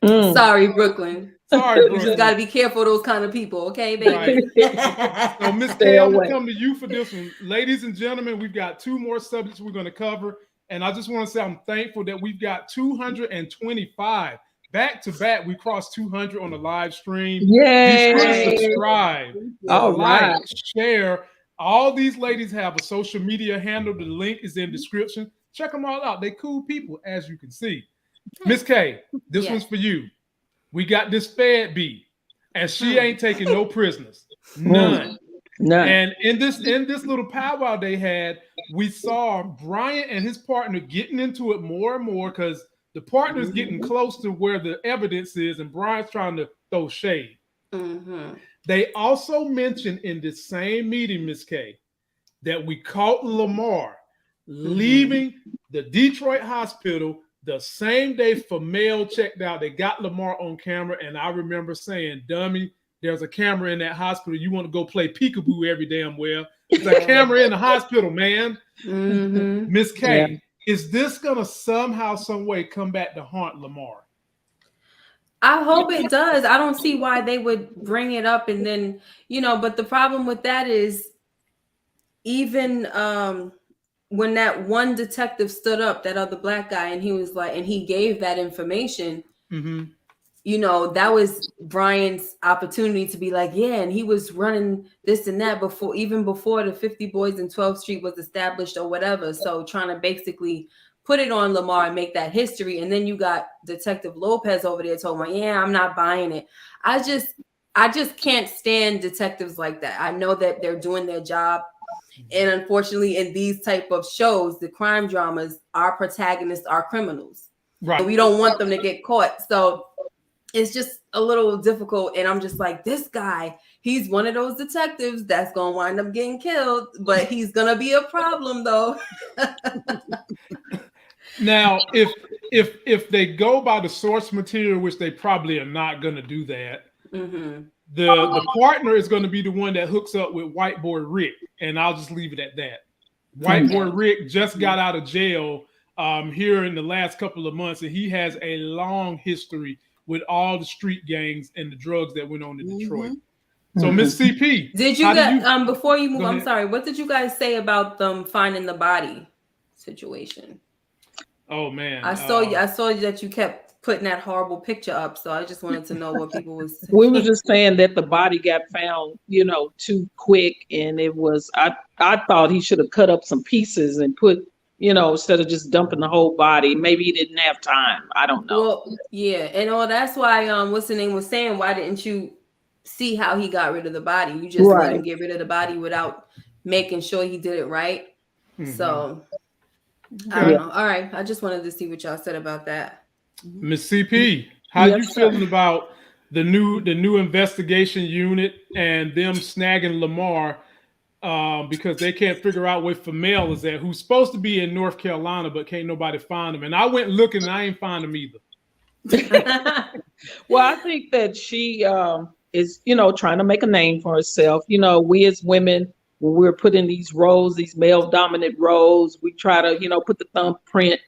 C: Sorry, Brooklyn.
A: Sorry,
C: You just got to be careful of those kind of people, okay, baby?
A: Right. So, Miss K, I'm going to come to you for this one. Ladies and gentlemen, we've got 2 more subjects we're going to cover. And I just want to say I'm thankful that we've got 225 back to back. We crossed 200 on the live stream.
E: Yay!
A: Be sure to subscribe,
E: right.
A: share. All these ladies have a social media handle. The link is in the description. Check them all out. They cool people, as you can see. Miss K, this one's for you. We got this Fed B, and she ain't taking no prisoners. None. And in this little powwow they had, we saw Bryant and his partner getting into it more and more because the partner's getting close to where the evidence is, and Bryant's trying to throw shade. They also mentioned in this same meeting, Miss K, that we caught Lamar leaving the Detroit hospital the same day for mail checked out. They got Lamar on camera, and I remember saying, dummy, there's a camera in that hospital. You want to go play peekaboo every damn well. There's a camera in the hospital, man. Miss K, is this going to somehow, some way come back to haunt Lamar?
C: I hope it does. I don't see why they would bring it up and then, you know, but the problem with that is even when that one detective stood up, that other black guy, and he was like, and he gave that information, you know, that was Brian's opportunity to be like, yeah, and he was running this and that even before the 50 Boys in 12th Street was established or whatever. So trying to basically put it on Lamar and make that history. And then you got Detective Lopez over there talking about, yeah, I'm not buying it. I just can't stand detectives like that. I know that they're doing their job. And unfortunately, in these type of shows, the crime dramas, our protagonists are criminals. Right. So we don't want them to get caught. So it's just a little difficult. And I'm just like, this guy, he's one of those detectives that's going to wind up getting killed, but he's going to be a problem though.
A: Now, if they go by the source material, which they probably are not going to do that, the partner is going to be the one that hooks up with White Boy Rick, and I'll just leave it at that. White Boy Rick just got out of jail here in the last couple of months, and he has a long history with all the street gangs and the drugs that went on in Detroit. So, Miss CP,
C: did you get before you move? I'm sorry. What did you guys say about them finding the body situation?
A: Oh man,
C: I saw that you kept putting that horrible picture up, so I just wanted to know what people was saying.
E: We were just saying that the body got found, you know, too quick, and it was. I thought he should have cut up some pieces and put, you know, instead of just dumping the whole body. Maybe he didn't have time. I don't know.
C: Well, yeah, and that's why what's the name was saying, why didn't you see how he got rid of the body? You just let him get rid of the body without making sure he did it right. So I don't know. All right, I just wanted to see what y'all said about that.
A: Miss CP, how you feeling about the new investigation unit and them snagging Lamar because they can't figure out where Famel is at, who's supposed to be in North Carolina, but can't nobody find him? And I went looking and I ain't find him either.
E: Well, I think that she is, you know, trying to make a name for herself. You know, we as women, when we're put in these roles, these male dominant roles, we try to, put the thumbprint,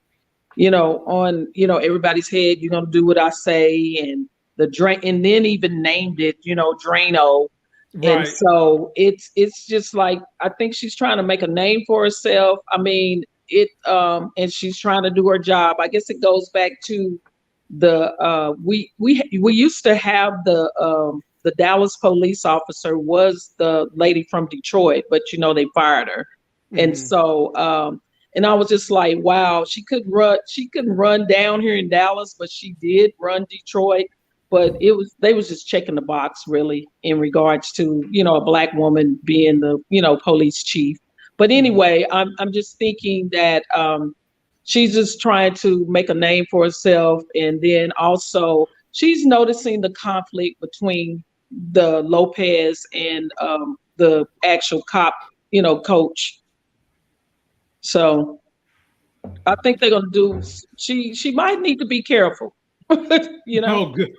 E: on, everybody's head. You're going to do what I say. And the drain, and then even named it, Drano.
A: Right.
E: And so it's just like, I think she's trying to make a name for herself. I mean, and she's trying to do her job. I guess it goes back to we used to have the Dallas police officer was the lady from Detroit, but they fired her. Mm-hmm. And so and I was just like, wow, she couldn't run down here in Dallas, but she did run Detroit. But they was just checking the box really in regards to, a Black woman being the, police chief. But anyway, I'm just thinking that she's just trying to make a name for herself. And then also she's noticing the conflict between the Lopez and the actual cop, coach. So I think they're going to she might need to be careful.
A: Oh, good.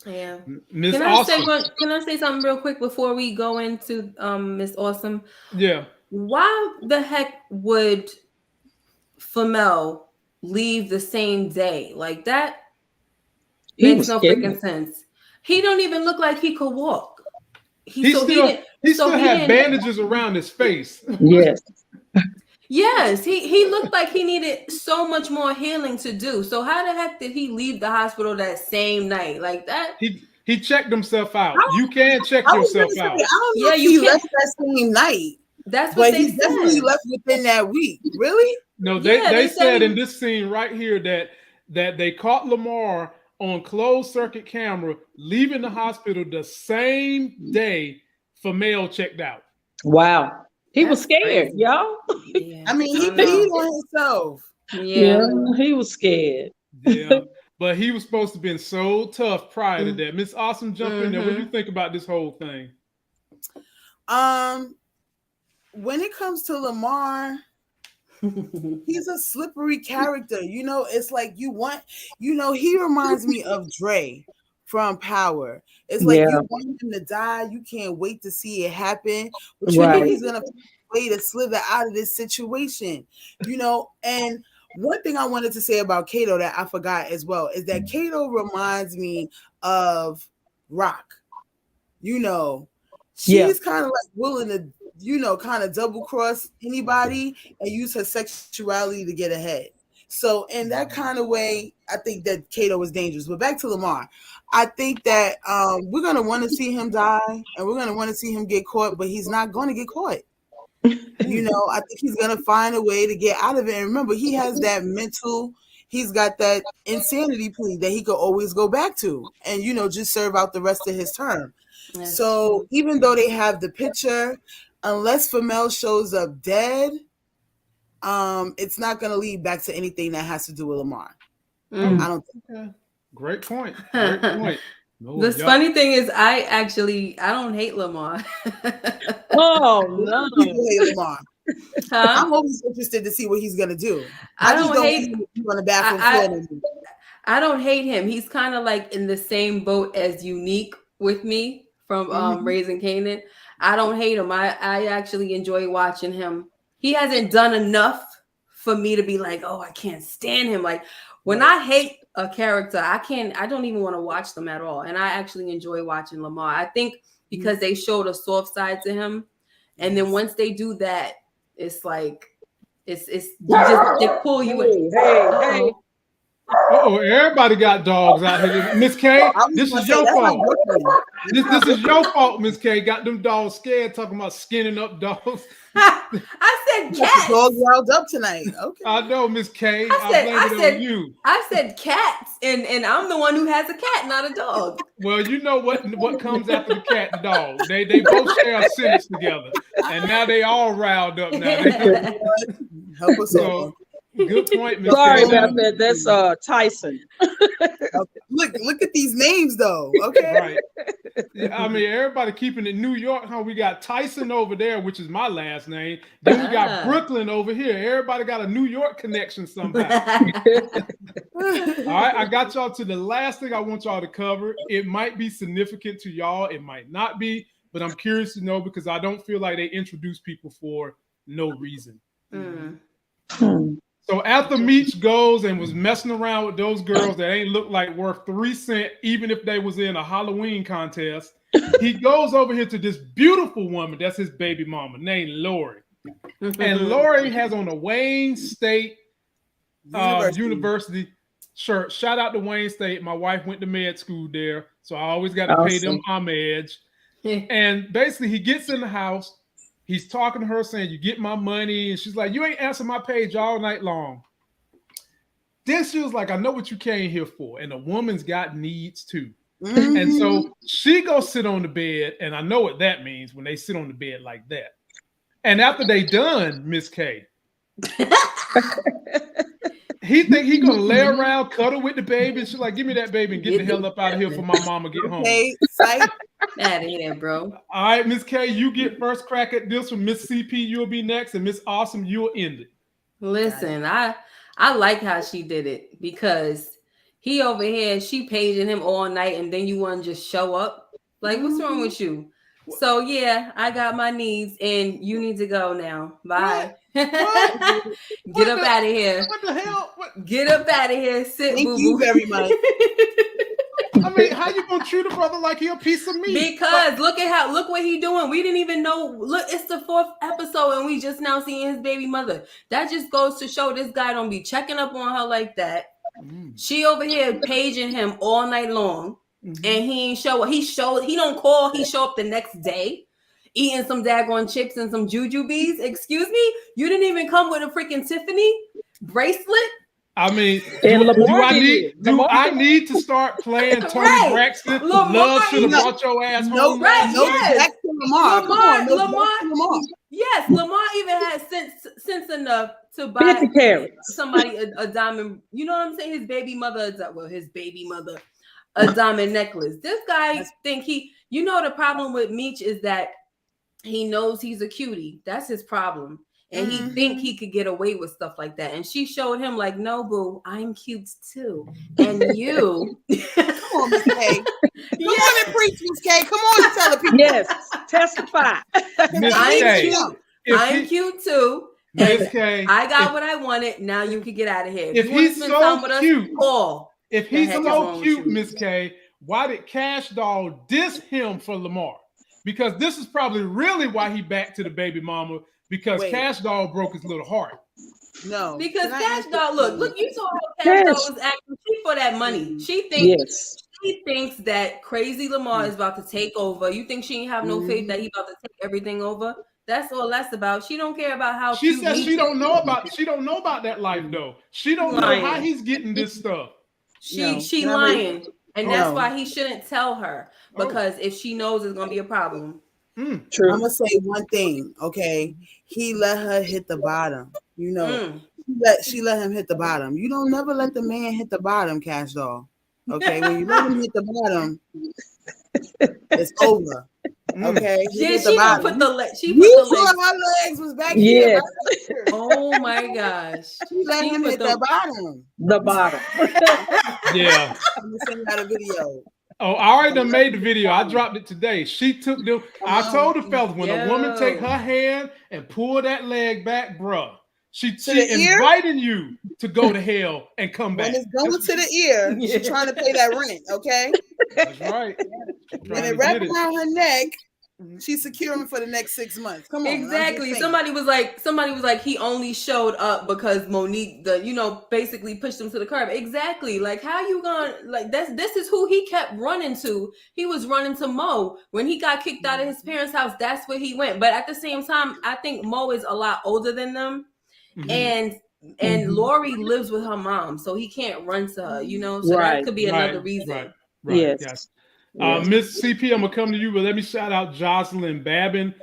C: Yeah.
A: Miss
C: Can
A: Awesome.
C: I say something real quick before we go into Miss Awesome?
A: Yeah.
C: Why the heck would Flamel leave the same day? Like that makes no freaking sense. He don't even look like he could walk.
A: He still had bandages around his face.
E: Yes.
C: Yes, he looked like he needed so much more healing to do. So how the heck did he leave the hospital that same night like that?
A: He checked himself out. You can check yourself out.
B: I don't know if he left that same night.
C: That's what they said.
B: Definitely left within that week. Really?
A: No, they said in this scene right here that they caught Lamar on closed circuit camera leaving the hospital the same day Flamel checked out.
E: Wow. He was scared, y'all.
B: Yeah. I mean, he peed on himself.
E: Yeah, he was scared.
A: Yeah, but he was supposed to have been so tough prior to that. Miss Awesome, jump in there. What do you think about this whole thing?
B: When it comes to Lamar, he's a slippery character. It's like he reminds me of Dre from Power. It's like you want him to die, you can't wait to see it happen, but you know he's gonna find a way to slither out of this situation, And one thing I wanted to say about Kato that I forgot as well is that Kato reminds me of Rock. She's kind of like willing to, kind of double cross anybody and use her sexuality to get ahead. So in that kind of way, I think that Kato is dangerous. But back to Lamar, I think that we're going to want to see him die and we're going to want to see him get caught, but he's not going to get caught. I think he's going to find a way to get out of it. And remember, he has that he's got that insanity plea that he could always go back to and, just serve out the rest of his term. Yes. So even though they have the picture, unless Flamel shows up dead, it's not going to lead back to anything that has to do with Lamar. I don't think.
A: Okay. Great point. Great point.
C: The funny thing is, I don't hate Lamar.
E: Oh no,
B: people hate Lamar. I'm always interested to see what he's going to do. I just don't hate him on the bathroom floor.
C: I don't hate him. He's kind of like in the same boat as Unique with me from Raising Kanan. I don't hate him. I actually enjoy watching him. He hasn't done enough for me to be like, oh, I can't stand him. Like when I hate a character, I don't even want to watch them at all. And I actually enjoy watching Lamar. I think because they showed a soft side to him. And then once they do that, it's like, they pull you in.
E: Hey.
A: Everybody got dogs out here. Miss K, this is your fault. This is your fault, Miss K. Got them dogs scared talking about skinning up dogs.
C: I said cats.
B: Dogs riled up tonight. Okay.
A: I know, Miss K. I blame it on you.
C: I said cats, and I'm the one who has a cat, not a dog.
A: Well, you know what comes after the cat and dog. They both share a sentence together, and now they all riled up now.
B: Help us all.
A: Good point, Ms.
E: Sorry about that. That's Tyson.
B: Look at these names though. Okay.
A: Right. I mean, everybody keeping it New York, huh? We got Tyson over there, which is my last name. Then we got Brooklyn over here. Everybody got a New York connection somehow. All right, I got y'all to the last thing I want y'all to cover. It might be significant to y'all. It might not be. but I'm curious to know because I don't feel like they introduce people for no reason. So after Meech goes and was messing around with those girls that ain't look like worth 3 cents, even if they was in a Halloween contest, he goes over here to this beautiful woman. That's his baby mama named Lori. And Lori has on a Wayne State University shirt. Shout out to Wayne State. My wife went to med school there, so I always got to pay them homage. And basically, he gets in the house. He's talking to her, saying, "You get my money," and she's like, "You ain't answering my page all night long." Then she was like, "I know what you came here for," and a woman's got needs too. And so she goes sit on the bed, and I know what that means when they sit on the bed like that. And after they done, Miss K, he think he gonna lay around, cuddle with the baby, and she's like, "Give me that baby and get the hell up out of here for my mama get home."
C: Out of here, bro.
A: All right, Miss K, you get first crack at this one. Miss CP, you'll be next, and Miss Awesome, you'll end it.
C: Listen, I like how she did it because he over here, she paging him all night, and then you want to just show up. Like, what's wrong with you? So yeah, I got my needs, and you need to go now. Bye. Get up out of here.
A: What the hell?
C: Get up out of here. Sit,
B: Thank
C: boo-boo.
B: you very much.
A: I mean, how you gonna treat a brother like he a piece of meat?
C: Because look what he doing. We didn't even know. Look, it's the 4th episode, and we just now seeing his baby mother. That just goes to show this guy don't be checking up on her like that. She over here paging him all night long, and he ain't show up. He don't call. He show up the next day, eating some daggone chips and some jujubes. Excuse me, you didn't even come with a freaking Tiffany bracelet.
A: I mean, do I need to start playing Tony Braxton?
C: Lamont,
A: Love should have brought your ass home.
B: Lamont.
C: Yes, Lamont even had sense enough to buy somebody a diamond. You know what I'm saying? His baby mother, a diamond necklace. This guy think you know, the problem with Meech is that he knows he's a cutie. That's his problem. And he think he could get away with stuff like that. And she showed him like, "No, boo, I'm cute too. And you."
B: Come on, Miss K. Come on and preach, Miss K. Come on and tell the people.
E: Yes, testify.
C: I'm cute too.
A: Miss K,
C: I got what I wanted. Now you can get out of here.
A: If he's so cute, if he's so cute, Miss K, why did Cash Doll diss him for Lamar? Because this is probably really why he back to the baby mama. Because Cash Doll broke his little heart.
B: No.
C: Because Cash Doll, look, you saw how Cash Doll was acting. She for that money. She thinks that crazy Lamar is about to take over. You think she ain't have no faith that he about to take everything over? That's all that's about. She don't care about how
A: she says she don't know about that life though. She don't know how he's getting this stuff.
C: She lying. And that's why he shouldn't tell her. Because if she knows it's gonna be a problem.
B: True. I'm gonna say one thing, okay? He let her hit the bottom. You know, she let him hit the bottom. You don't never let the man hit the bottom, Cash Doll. Okay, when you let him hit the bottom, it's over. Okay,
C: she put the legs.
B: Her legs was back here.
C: Oh my gosh!
B: She let him hit the bottom.
E: The bottom.
A: Yeah.
B: I'm gonna send out a video.
A: Oh, I already done made the video. I dropped it today. She took them. I told the fellas when a woman take her hand and pull that leg back, bruh, she inviting you to go to hell and come back.
B: When it's going to the ear, she's trying to pay that rent, okay?
A: That's right.
B: When it wraps around her neck, she's securing for the next 6 months. Come on.
C: Exactly. Somebody was like, he only showed up because Monique, basically pushed him to the curb. Exactly. Like, how you gonna this is who he kept running to. He was running to Mo. When he got kicked out of his parents' house, that's where he went. But at the same time, I think Mo is a lot older than them. And Lori lives with her mom, so he can't run to her, so that could be another reason.
A: Right. Yes. Miss CP, I'm gonna come to you, but let me shout out Jocelyn Babin,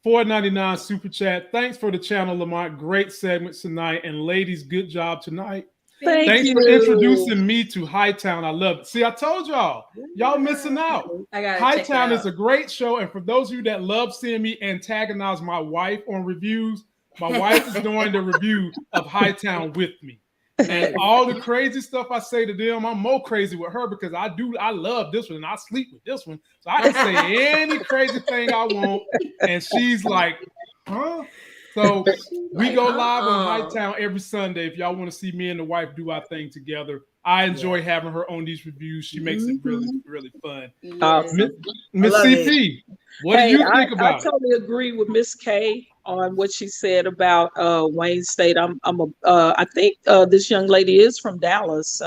A: $4.99 super chat. Thanks for the channel, Lamont. Great segments tonight, and ladies, good job tonight. Thanks for introducing me to Hightown. I love it. See, I told y'all missing out. Hightown is a great show, and for those of you that love seeing me antagonize my wife on reviews, my wife is doing the review of Hightown with me. And all the crazy stuff I say to them, I'm more crazy with her because I love this one and I sleep with this one. So I can say any crazy thing I want. And she's like, huh? So we go live on Hightown every Sunday. If y'all want to see me and the wife do our thing together, I enjoy having her on these reviews. She makes it really, really fun. Miss CP, what do you think about it?
E: I totally agree with Miss K on what she said about Wayne State. I think this young lady is from Dallas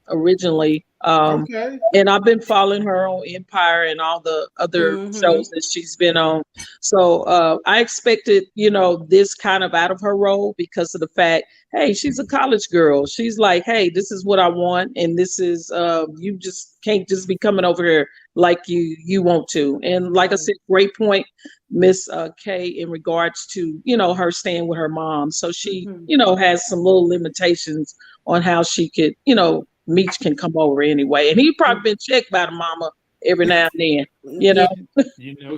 E: originally.
A: Okay.
E: And I've been following her on Empire and all the other shows that she's been on. So I expected, this kind of out of her role because of the fact, hey, she's a college girl. She's like, hey, this is what I want. And this is, you just can't just be coming over here like you want to. And like I said, great point, Miss K, in regards to, her staying with her mom. So she, has some little limitations on how she could, Meech can come over anyway. And he probably been checked by the mama every now and then,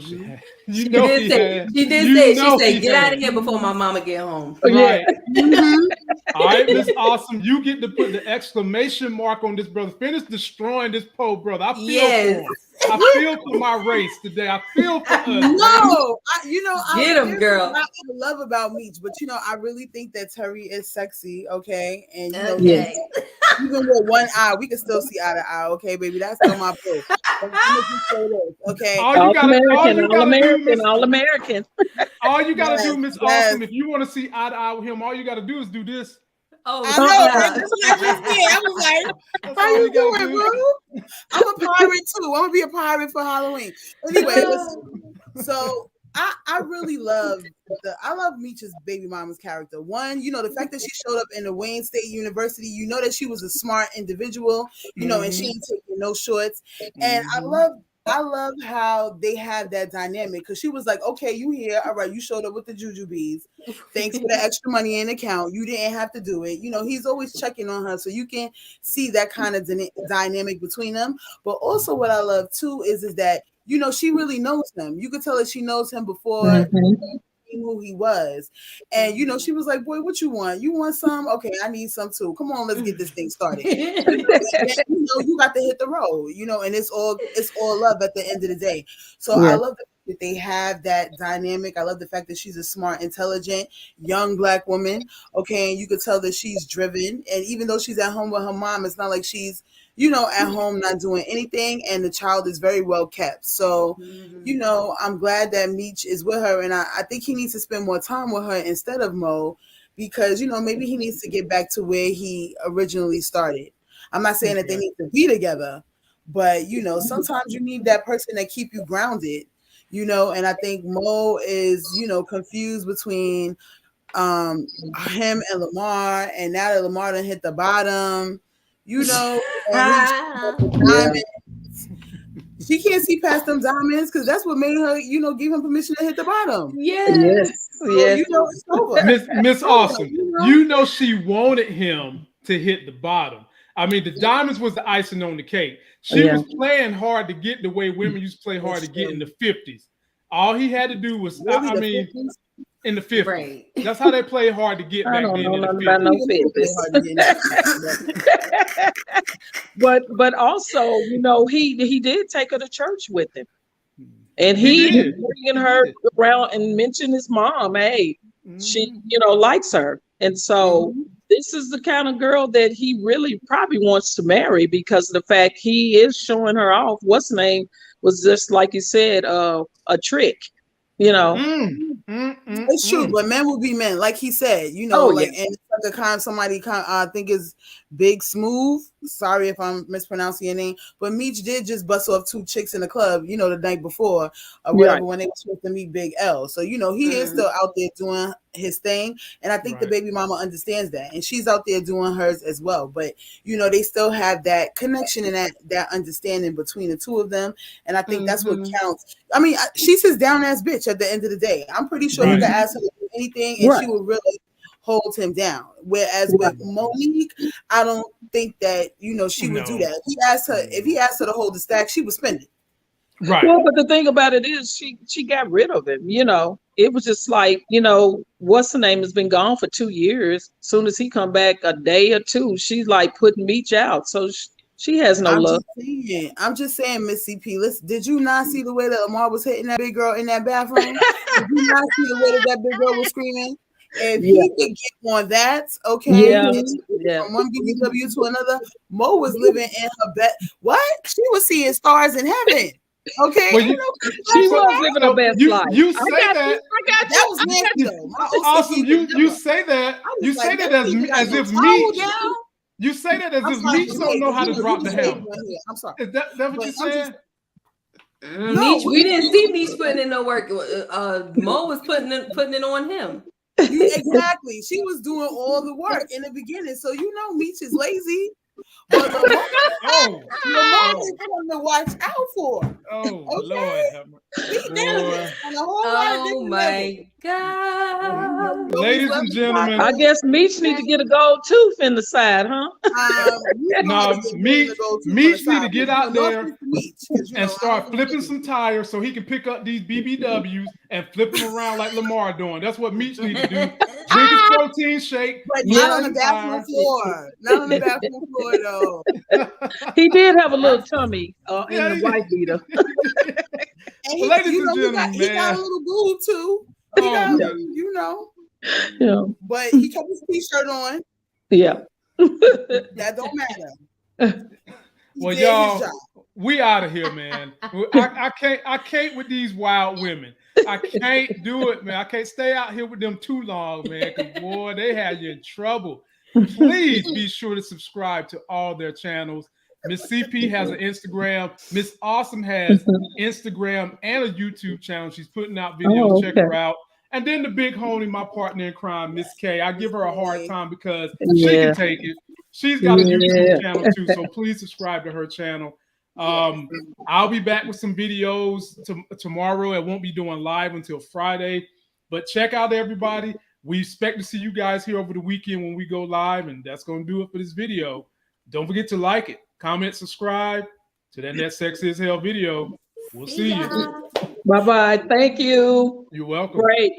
A: She had.
C: She did say, get out of here before my mama get home.
A: Right. All right, Miss Awesome. You get to put the exclamation mark on this brother. Finish destroying this poor brother. I feel for him. I feel for my race today. I feel for us.
B: No,
C: get him, girl.
B: I love about Meech, but I really think that Terry is sexy. Okay, and even with one eye, we can still see eye to eye. Okay, baby, that's still my boo. Okay,
E: all American.
A: All you gotta do, Miss Awesome, if you want to see eye to eye with him, all you gotta do is do this.
B: Oh, I know. Right? That's what I just did. I was like, "How you doing, bro?" I'm a pirate too. I'm gonna be a pirate for Halloween. Anyway, listen, so I really love Meech's baby mama's character. One, the fact that she showed up in the Wayne State University, that she was a smart individual, and she ain't taking no shorts. And I love how they have that dynamic because she was like, okay, you here. All right, you showed up with the jujubes. Thanks for the extra money in account. You didn't have to do it. He's always checking on her. So you can see that kind of dynamic between them. But also what I love too is that, she really knows him. You could tell that she knows him before who he was. And she was like, boy, what you want? You want some? Okay, I need some too. Come on, let's get this thing started. You got to hit the road, and it's all love at the end of the day. So I love that they have that dynamic. I love the fact that she's a smart, intelligent, young Black woman. Okay, and you could tell that she's driven. And even though she's at home with her mom, it's not like she's at home not doing anything, and the child is very well kept. So, I'm glad that Meech is with her, and I think he needs to spend more time with her instead of Mo, because maybe he needs to get back to where he originally started. I'm not saying that they need to be together, but sometimes you need that person that keep you grounded. And I think Mo is confused between him and Lamar, and now that Lamar done hit the bottom. Diamonds. She can't see past them diamonds because that's what made her, give him permission to hit the bottom.
E: Yes.
B: It's over.
A: Miss Awesome, she wanted him to hit the bottom. I mean, the diamonds was the icing on the cake. She was playing hard to get the way women used to play hard to get in the 50s. All he had to do was, in the 50s. Right. That's how they play hard to get back then in the 50s.
E: But also, he did take her to church with him. And he bringing her around and mentioned his mom. Hey, she, likes her. And so this is the kind of girl that he really probably wants to marry because of the fact he is showing her off. What's the name was just like you said, a trick.
B: It's true, but men will be men, like he said. And it's like a kind somebody I think is Big Smooth. Sorry if I'm mispronouncing your name, but Meech did just bust off 2 chicks in the club, the night before or whatever when they were supposed to meet Big L. So he is still out there doing his thing, and I think the baby mama understands that, and she's out there doing hers as well. But they still have that connection and that understanding between the two of them, and I think that's what counts. I mean, she's his down ass bitch at the end of the day. I'm pretty sure you could ask her to do anything, and she would really hold him down. Whereas with Monique, I don't think that she would do that. If he asked her to hold the stack, she would spend it.
A: Right.
E: Well, but the thing about it is she got rid of him, it was just like, what's the name has been gone for 2 years. Soon as he come back a day or two, she's like putting Meech out. So she has no love.
B: I'm just saying, Miss CP. Listen, did you not see the way that Lamar was hitting that big girl in that bathroom? Did you not see the way that big girl was screaming? If he could get on that, okay, from one BBW to another, Mo was living in her bed. What? She was seeing stars in heaven. Okay,
E: well, she was living her best life.
A: You say that.
B: That was nasty though.
A: Awesome. You say that. You say that as if Meech. You say that as if Meech don't know how to drop the helm.
B: I'm sorry.
A: Is that what you're saying?
C: Meech, we didn't see Meech putting in no work. Mo was putting it on him.
B: Exactly. She was doing all the work in the beginning. So Meech is lazy. But Lamont is something to watch out for.
A: Oh, okay? Lord.
C: Oh my God.
A: Ladies and gentlemen.
E: I guess Meech need to get a gold tooth in the side, huh?
A: No, Meech need to get out there and start flipping some tires so he can pick up these BBWs and flip them around like Lamar doing. That's what Meech need to do. Drink his protein shake.
B: But not on the bathroom floor. Not on the bathroom floor, though.
E: He did have a little tummy in the white beater.
B: And ladies and gentlemen, he got a little boob too. But he kept his t-shirt on.
E: Yeah.
B: That don't matter.
A: Well, y'all, we out of here, man. I can't with these wild women. I can't do it, man. I can't stay out here with them too long, man. Because boy, they have you in trouble. Please be sure to subscribe to all their channels. Miss CP has an Instagram. Miss Awesome has Instagram and a YouTube channel. She's putting out videos. Check her out. And then the big homie, my partner in crime, Miss K. I give her a hard time because she can take it. She's got a YouTube channel too, so please subscribe to her channel. I'll be back with some videos tomorrow. I won't be doing live until Friday, but check out everybody. We expect to see you guys here over the weekend when we go live, and that's going to do it for this video. Don't forget to like it, comment, subscribe to that Sex is Hell video. We'll see you.
E: Bye-bye. Thank you.
A: You're welcome.
E: Great.